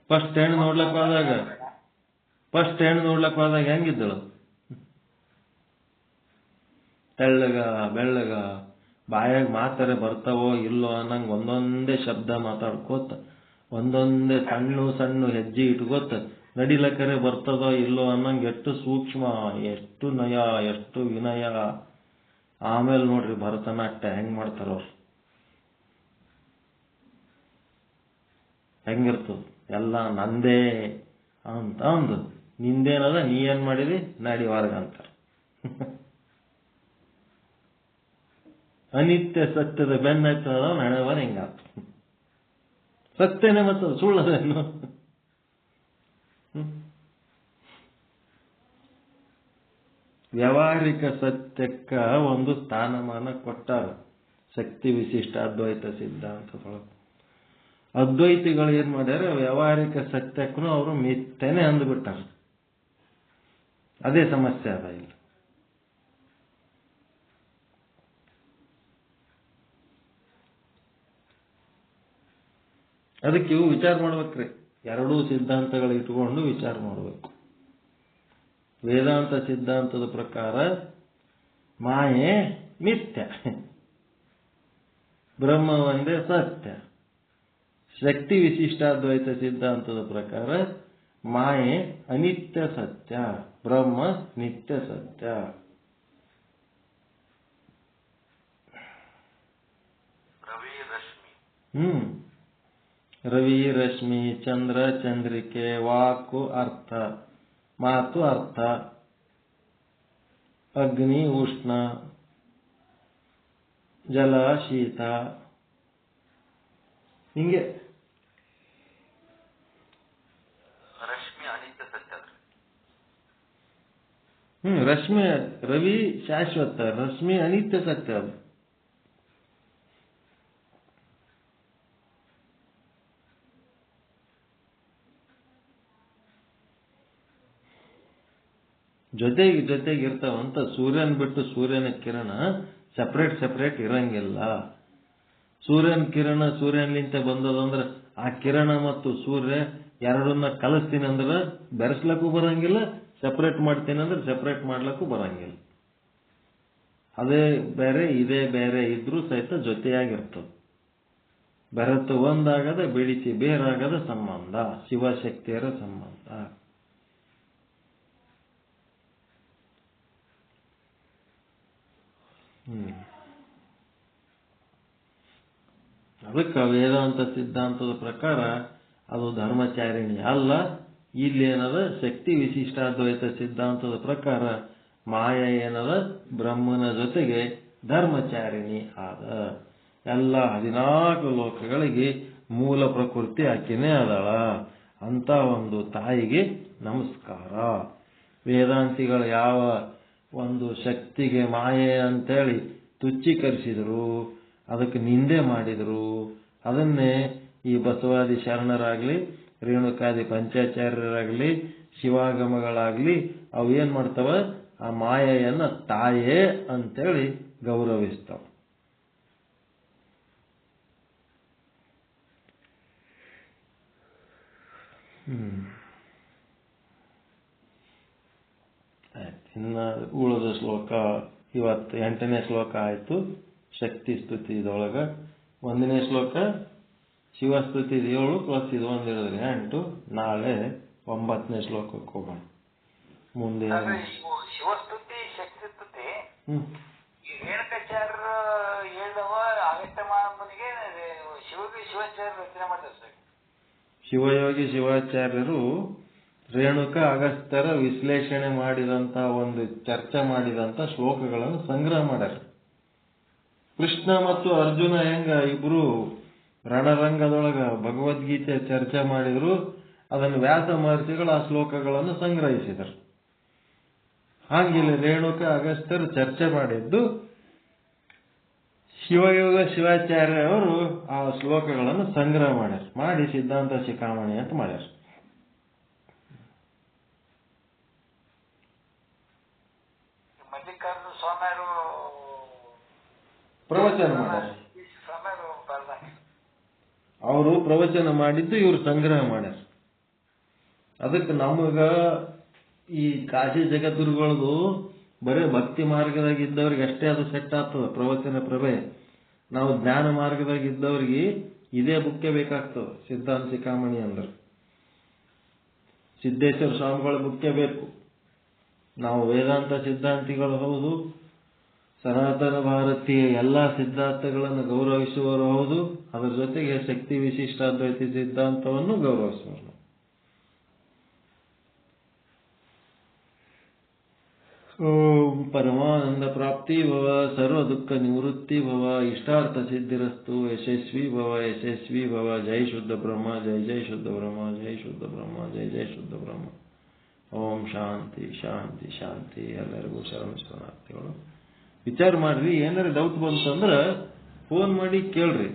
ಫಸ್ಟ್ ಹೆಣ್ಣು ನೋಡ್ಲಕ್ ಹೋದಾಗ ಹೆಂಗಿದ್ದಳು? ತೆಳ್ಳಗ ಬೆಳ್ಳಗ, ಬಾಯಾಗ ಮಾತಾರೆ ಬರ್ತಾವೋ ಇಲ್ಲೋ ಅನ್ನಂಗ್ ಒಂದೊಂದೇ ಶಬ್ದ ಮಾತಾಡ್ಕೋತ, ಒಂದೊಂದೇ ಸಣ್ಣ ಸಣ್ಣ ಹೆಜ್ಜೆ ಇಟ್ಕೋತ, ನಡಿಲಕ್ಕರೆ ಬರ್ತದೋ ಇಲ್ಲೋ ಅನ್ನಂಗ್ ಎಷ್ಟು ಸೂಕ್ಷ್ಮ, ಎಷ್ಟು ನಯ, ಎಷ್ಟು ವಿನಯ. ಆಮೇಲೆ ನೋಡ್ರಿ ಭರತನಾಟ್ಯ ಹೆಂಗ್ ಮಾಡ್ತಾರವ್ರು, ಹೆಂಗಿರ್ತದ ಎಲ್ಲ ನಂದೇ ಅಂತ ಅಂದು, ನಿಂದೇನದ ನೀ ಏನ್ ಮಾಡಿದಿ ನಾಡಿ ಹೊರಗ ಅಂತಾರ. ಅನಿತ್ಯ ಸತ್ಯದ ಬೆನ್ನೈತದ ಹಣೆವರ ಹಿಂಗಾತ. ಸತ್ಯನೇ ಮತ್ತು ಸುಳ್ಳದೇನು? ವ್ಯಾವಹಾರಿಕ ಸತ್ಯಕ್ಕ ಒಂದು ಸ್ಥಾನಮಾನ ಕೊಟ್ಟಾರ ಶಕ್ತಿ ವಿಶಿಷ್ಟ ಅದ್ವೈತ ಸಿದ್ಧಾಂತದೊಳಗೆ. ಅದ್ವೈತಿಗಳು ಏನ್ ಮಾಡ್ಯಾರ, ವ್ಯಾವಹಾರಿಕ ಸತ್ಯಕ್ಕೂ ಅವರು ಮಿಥ್ಯನೇ ಅಂದ್ಬಿಟ್ಟಾರ. ಅದೇ ಸಮಸ್ಯೆ ಅದ ಇಲ್ಲಿ. ಅದಕ್ಕೆ ಇವು ವಿಚಾರ ಮಾಡ್ಬೇಕ್ರಿ, ಎರಡೂ ಸಿದ್ಧಾಂತಗಳು ಇಟ್ಕೊಂಡು ವಿಚಾರ ಮಾಡಬೇಕು. ವೇದಾಂತ ಸಿದ್ಧಾಂತದ ಪ್ರಕಾರ ಮಾಯೆ ಮಿಥ್ಯ, ಬ್ರಹ್ಮ ಒಂದೇ ಸತ್ಯ. ಶಕ್ತಿ ವಿಶಿಷ್ಟಾದ್ವೈತ ಸಿದ್ಧಾಂತದ ಪ್ರಕಾರ ಮಾಯೆ ಅನಿತ್ಯ ಸತ್ಯ, ಬ್ರಹ್ಮ ನಿತ್ಯ ಸತ್ಯ. ರವಿ ರಶ್ಮಿ, ಚಂದ್ರ ಚಂದ್ರಿಕೆ, ವಾಕು ಅರ್ಥ, ಮಾತು ಅರ್ಥ, ಅಗ್ನಿ ಉಷ್ಣ, ಜಲ ಶೀತ, ಹಿಂಗೆ. ರಶ್ಮಿ ಅನಿತ್ಯ ಸತ್ಯ. ರಶ್ಮಿ, ರವಿ ಶಾಶ್ವತ, ರಶ್ಮಿ ಅನಿತ್ಯ ಸತ್ಯ. ಅದು ಜೊತೆಗೆ ಇರ್ತಾವಂತ. ಸೂರ್ಯನ್ ಬಿಟ್ಟು ಸೂರ್ಯನ ಕಿರಣ ಸೆಪರೇಟ್ ಇರಂಗಿಲ್ಲ. ಸೂರ್ಯನ ಕಿರಣ ಸೂರ್ಯನಿಂದ ಬಂದದಂದ್ರೆ ಆ ಕಿರಣ ಮತ್ತು ಸೂರ್ಯ ಎರಡನ್ನ ಕಲಿಸ್ತೀನಿ ಅಂದ್ರೆ ಬೆರೆಸ್ಲಕ್ಕೂ ಬರಂಗಿಲ್ಲ, ಸೆಪರೇಟ್ ಮಾಡ್ತೀನಿ ಅಂದ್ರೆ ಸೆಪರೇಟ್ ಮಾಡ್ಲಕ್ಕೂ ಬರಂಗಿಲ್ಲ. ಅದೇ ಬೇರೆ ಇದೇ ಬೇರೆ ಇದ್ರೂ ಸಹಿತ ಜೊತೆಯಾಗಿರ್ತದೆ. ಬೆರೆತು ಒಂದಾಗದ, ಬೆಳಿಸಿ ಬೇರಾಗದ ಸಂಬಂಧ ಶಿವಶಕ್ತಿಯರ ಸಂಬಂಧ. ಅದಕ್ಕೆ ವೇದಾಂತ ಸಿದ್ಧಾಂತದ ಪ್ರಕಾರ ಅದು ಧರ್ಮಚಾರಿಣಿ ಅಲ್ಲ. ಇಲ್ಲಿ ಏನದ, ಶಕ್ತಿ ವಿಶಿಷ್ಟಾದ್ವೈತ ಸಿದ್ಧಾಂತದ ಪ್ರಕಾರ ಮಾಯ ಏನದ, ಬ್ರಹ್ಮನ ಜೊತೆಗೆ ಧರ್ಮಚಾರಿಣಿ ಆದ. ಎಲ್ಲ 14 ಲೋಕಗಳಿಗೆ ಮೂಲ ಪ್ರಕೃತಿ ಆಕಿನೇ ಅದಳ ಅಂತ ಒಂದು ತಾಯಿಗೆ ನಮಸ್ಕಾರ. ವೇದಾಂತಿಗಳು ಯಾವ ಒಂದು ಶಕ್ತಿಗೆ ಮಾಯೆ ಅಂತೇಳಿ ತುಚ್ಛೀಕರಿಸಿದ್ರು, ಅದಕ್ಕೆ ನಿಂದೆ ಮಾಡಿದ್ರು, ಅದನ್ನೇ ಈ ಬಸವಾದಿ ಶರಣರಾಗ್ಲಿ, ರೇಣುಕಾದಿ ಪಂಚಾಚಾರ್ಯರಾಗ್ಲಿ, ಶಿವಾಗಮಗಳಾಗ್ಲಿ ಅವು ಏನ್ ಮಾಡ್ತಾವ, ಆ ಮಾಯೆಯನ್ನ ತಾಯೇ ಅಂತೇಳಿ ಗೌರವಿಸ್ತಾವ. ಇನ್ನು ಉಳಿದ ಶ್ಲೋಕ ಇವತ್ತು 8ನೇ ಶ್ಲೋಕ ಆಯ್ತು. ಶಕ್ತಿ ಸ್ತುತಿ ಇದೊಳಗ 1ನೇ ಶ್ಲೋಕ ಶಿವಸ್ತುತಿ 7 ಪ್ಲಸ್ ಇದು 1 ಹೇಳಿದ್ರೆ 8. ನಾಳೆ 9ನೇ ಶ್ಲೋಕಕ್ಕೆ ಹೋಗೋಣ. ಮುಂದೆ ಶಿವಸ್ತುತಿ ಶಕ್ತಿ ಸ್ತುತಿ ರೇಣುಕಾಚಾರ್ಯ ಹೇಳಿದವ ಅಗತ್ಯ ಮಾನವನಿಗೆ ಶಿವಾಚಾರ್ಯ ರಚನೆ ಮಾಡ್ತಾರೆ ಸರ್. ಶಿವಯೋಗಿ ಶಿವಾಚಾರ್ಯರು ರೇಣುಕ ಅಗಸ್ತ್ಯರ ವಿಶ್ಲೇಷಣೆ ಮಾಡಿದಂತ ಒಂದು ಚರ್ಚೆ ಮಾಡಿದಂತ ಶ್ಲೋಕಗಳನ್ನು ಸಂಗ್ರಹ ಮಾಡ್ಯಾರ. ಕೃಷ್ಣ ಮತ್ತು ಅರ್ಜುನ ಹೆಂಗ ಇಬ್ರು ರಣರಂಗದೊಳಗ ಭಗವದ್ಗೀತೆ ಚರ್ಚೆ ಮಾಡಿದ್ರು, ಅದನ್ನು ವ್ಯಾಸ ಮಹರ್ಷಿಗಳು ಆ ಶ್ಲೋಕಗಳನ್ನು ಸಂಗ್ರಹಿಸಿದರು. ಹಾಗಿಲ್ಲಿ ರೇಣುಕ ಅಗಸ್ತ್ಯರು ಚರ್ಚೆ ಮಾಡಿದ್ದು, ಶಿವಯೋಗ ಶಿವಾಚಾರ್ಯ ಅವರು ಆ ಶ್ಲೋಕಗಳನ್ನು ಸಂಗ್ರಹ ಮಾಡ್ಯಾರ, ಮಾಡಿ ಸಿದ್ಧಾಂತ ಶಿಖಾಮಣಿ ಅಂತ ಮಾಡ್ಯಾರ. ಮಲ್ಲಿಕಾರ್ಜುನ ಸ್ವಾಮಿಯವರು ಪ್ರವಚನ ಮಾಡ್ಯಾರ. ಅವರು ಪ್ರವಚನ ಮಾಡಿದ್ದು ಇವರು ಸಂಗ್ರಹ ಮಾಡ್ಯಾರ. ಅದಕ್ಕೆ ನಮಗ ಈ ಕಾಶಿ ಜಗದ್ಗುರುಗಳದು ಬರೀ ಭಕ್ತಿ ಮಾರ್ಗದಾಗ ಇದ್ದವ್ರಿಗೆ ಅಷ್ಟೇ ಅದು ಸೆಟ್ ಆಗ್ತದ ಪ್ರವಚನ ಪ್ರಭೆ. ನಾವು ಜ್ಞಾನ ಮಾರ್ಗದಾಗ ಇದ್ದವ್ರಿಗೆ ಇದೇ ಬುಕ್ಕೆ ಬೇಕಾಗ್ತದೆ. ಸಿದ್ಧಾಂತ ಶಿಖಾಮಣಿ ಅಂದ್ರೆ ಸಿದ್ದೇಶ್ವರ ಸ್ವಾಮಿಗಳ ಬುಕ್ಕೆ ಬೇಕು. ನಾವು ವೇದಾಂತ ಸಿದ್ಧಾಂತಿಗಳು ಹೌದು, ಸನಾತನ ಭಾರತೀಯ ಎಲ್ಲಾ ಸಿದ್ಧಾಂತಗಳನ್ನು ಗೌರವಿಸುವವರು ಹೌದು, ಅದರ ಜೊತೆಗೆ ಶಕ್ತಿ ವಿಶಿಷ್ಟಾದ್ವೈತಿ ಸಿದ್ಧಾಂತವನ್ನು ಗೌರವಿಸುವರು. ಓಂ ಪರಮಾನಂದ ಪ್ರಾಪ್ತಿ ಭವ, ಸರ್ವ ದುಃಖ ನಿವೃತ್ತಿ ಭವ, ಇಷ್ಟಾರ್ಥ ಸಿದ್ಧಿರಸ್ತು, ಯಶಸ್ವಿ ಭವ, ಯಶಸ್ವಿ ಭವ. ಜೈ ಶುದ್ಧ ಬ್ರಹ್ಮ, ಜೈ ಜೈ ಶುದ್ಧ ಬ್ರಹ್ಮ, ಜೈ ಶುದ್ಧ ಬ್ರಹ್ಮ, ಜೈ ಜೈ ಶುದ್ಧ ಬ್ರಹ್ಮ. ಓಂ ಶಾಂತಿ ಶಾಂತಿ ಶಾಂತಿ. ಎಲ್ಲರಿಗೂ ಶರಣಾರ್ಥಿಗಳು. ವಿಚಾರ ಮಾಡ್ರಿ. ಏನಾರು ಡೌಟ್ ಬಂತಂದ್ರೆ ಫೋನ್ ಮಾಡಿ ಕೇಳ್ರಿ.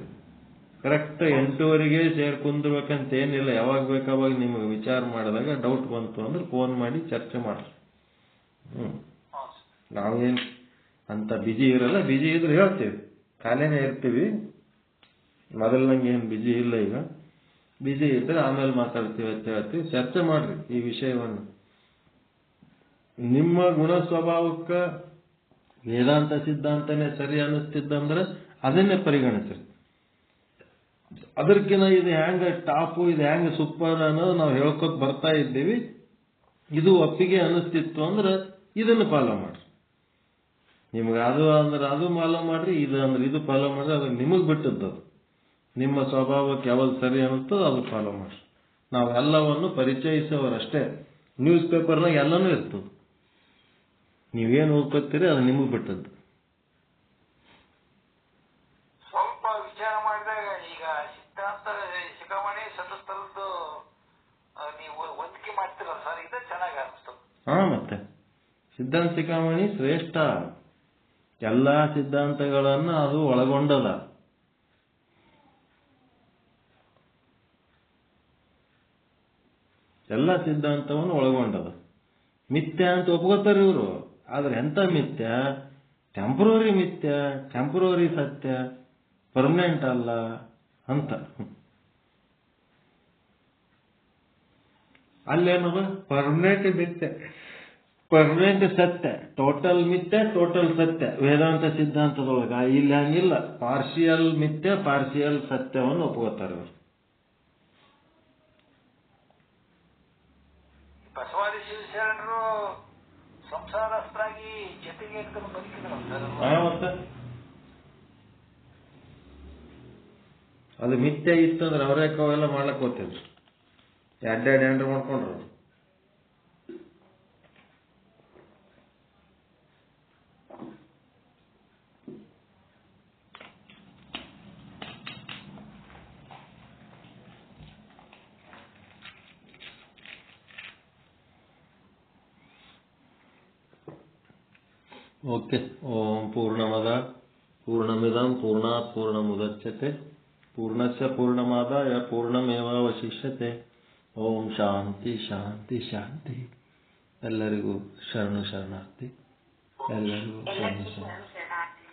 ಕರೆಕ್ಟ್ 8:30 ಸೇರ್ ಕುಂದ್ರಬೇಕಂತ ಏನಿಲ್ಲ. ಯಾವಾಗ ಬೇಕಾವಾಗ ನಿಮಗೆ ವಿಚಾರ ಮಾಡಿದಾಗ ಡೌಟ್ ಬಂತು ಅಂದ್ರೆ ಫೋನ್ ಮಾಡಿ ಚರ್ಚೆ ಮಾಡ್ರಿ. ನಾವೇನ್ ಅಂತ ಬಿಜಿ ಇರಲ್ಲ. ಬಿಜಿ ಇದ್ರೆ ಹೇಳ್ತೀವಿ, ಖಾಲಿನೇ ಇರ್ತೀವಿ. ಮೊದಲಂಗೆ ಏನು ಬಿಜಿ ಇಲ್ಲ. ಈಗ ಬಿಜಿ ಇದ್ರೆ ಆಮೇಲೆ ಮಾತಾಡ್ತೀವಿ ಅಂತ ಹೇಳ್ತೀವಿ. ಚರ್ಚೆ ಮಾಡ್ರಿ ಈ ವಿಷಯವನ್ನು. ನಿಮ್ಮ ಗುಣ ಸ್ವಭಾವಕ್ಕೆ ವೇದಾಂತ ಸಿದ್ಧಾಂತನೇ ಸರಿ ಅನ್ನಿಸ್ತಿದ್ದಂದ್ರೆ ಅದನ್ನೇ ಪರಿಗಣಿಸ್ರಿ. ಅದಕ್ಕಿಂತ ಇದು ಹ್ಯಾಂಗ ಟಾಪು, ಇದು ಹ್ಯಾಂಗ ಸೂಪರ್ ಅನ್ನೋದು ನಾವು ಹೇಳ್ಕೊತ ಬರ್ತಾ ಇದ್ದೀವಿ. ಇದು ಒಪ್ಪಿಗೆ ಅನ್ನಿಸ್ತಿತ್ತು ಅಂದ್ರೆ ಇದನ್ನು ಫಾಲೋ ಮಾಡ್ರಿ. ನಿಮ್ಗೆ ಅದು ಅಂದ್ರೆ ಅದು ಫಾಲೋ ಮಾಡ್ರಿ, ಇದು ಅಂದ್ರೆ ಇದು ಫಾಲೋ ಮಾಡ್ರಿ. ಅದು ನಿಮಗೆ ಬಿಟ್ಟದ್ದು. ನಿಮ್ಮ ಸ್ವಭಾವಕ್ಕೆ ಯಾವ್ದು ಸರಿ ಅನ್ನಿಸ್ತೋ ಅದು ಫಾಲೋ ಮಾಡ್ರಿ. ನಾವೆಲ್ಲವನ್ನು ಪರಿಚಯಿಸೋರಷ್ಟೇ. ನ್ಯೂಸ್ ಪೇಪರ್ನಾಗ ಎಲ್ಲನೂ ಇರ್ತದೆ. ನೀವೇನು ಓದ್ಕೊತೀರಿ ಅದು ನಿಮಗೆ ಬಿಟ್ಟದ್ದು. ಸ್ವಲ್ಪ ವಿಚಾರ ಮಾಡಿದಾಗ ಈಗ ಸಿದ್ಧಾಂತ ಶಿಖಾಮಣಿ ಸತತರದ್ದು ನೀವು ಹೊಂದಿಕೆ ಮಾಡ್ತಿರಲ್ಲ ಸರ್, ಇದು ಚೆನ್ನಾಗಿ ಅನಿಸ್ತದೆ. ಮತ್ತೆ ಸಿದ್ಧಾಂತ ಶಿಖಾಮಣಿ ಶ್ರೇಷ್ಠ. ಎಲ್ಲಾ ಸಿದ್ಧಾಂತಗಳನ್ನ ಅದು ಒಳಗೊಂಡದ. ಎಲ್ಲ ಸಿದ್ಧಾಂತವನ್ನು ಒಳಗೊಂಡದ. ಮಿಥ್ಯ ಅಂತ ಒಪ್ಕೋತಾರೆ ಇವರು. ಆದ್ರೆ ಎಂತ ಮಿಥ್ಯ? ಟೆಂಪ್ರವರಿ ಮಿಥ್ಯ, ಟೆಂಪ್ರವರಿ ಸತ್ಯ, ಪರ್ಮನೆಂಟ್ ಅಲ್ಲ ಅಂತ. ಅಲ್ಲೇನದ ಪರ್ಮನೆಂಟ್ ಮಿಥ್ಯ, ಪರ್ಮನೆಂಟ್ ಸತ್ಯ, ಟೋಟಲ್ ಮಿಥ್ಯ, ಟೋಟಲ್ ಸತ್ಯ. ವೇದಾಂತ ಸಿದ್ಧಾಂತದೊಳಗ ಇಲ್ಲಿ ಹಂಗಿಲ್ಲ. ಪಾರ್ಷಿಯಲ್ ಮಿಥ್ಯ, ಪಾರ್ಷಿಯಲ್ ಸತ್ಯವನ್ನು ಒಪ್ಕೋತಾರೆ ಅವರು. ಬಸವಾದಿ ಶಿವಶರಣರು ಸಂಸಾರಸ್ಥರಾಗಿ ಜೊತೆಗೆ ಇಟ್ಕೊಂಡು ಬದುಕಿದ್ರು ಸರ್. ಅದು ಮಿಥ್ಯ ಇತ್ತಂದ್ರೆ ಅವರೇ ಅವೆಲ್ಲ ಮಾಡ್ಲಕ್ ಹೋಗ್ತಿದ್ರು. ಎರಡೆರಡು ಎಂಡ್ರು ಮಾಡ್ಕೊಂಡ್ರು. ಓಕೆ. ಓಂ ಪೂರ್ಣಮದ ಪೂರ್ಣಮಿದಂ ಪೂರ್ಣಾತ್ ಪೂರ್ಣಮುದಚ್ಯತೆ ಪೂರ್ಣಸ್ಯ ಪೂರ್ಣಮಾದಾಯ ಪೂರ್ಣಮೇವಾವಶಿಷ್ಯತೆ. ಓಂ ಶಾಂತಿ ಶಾಂತಿ ಶಾಂತಿ. ಎಲ್ಲರಿಗೂ ಶರಣಾರ್ಥಿ. ಎಲ್ಲರಿಗೂ ಶರಣಾರ್ಥಿ.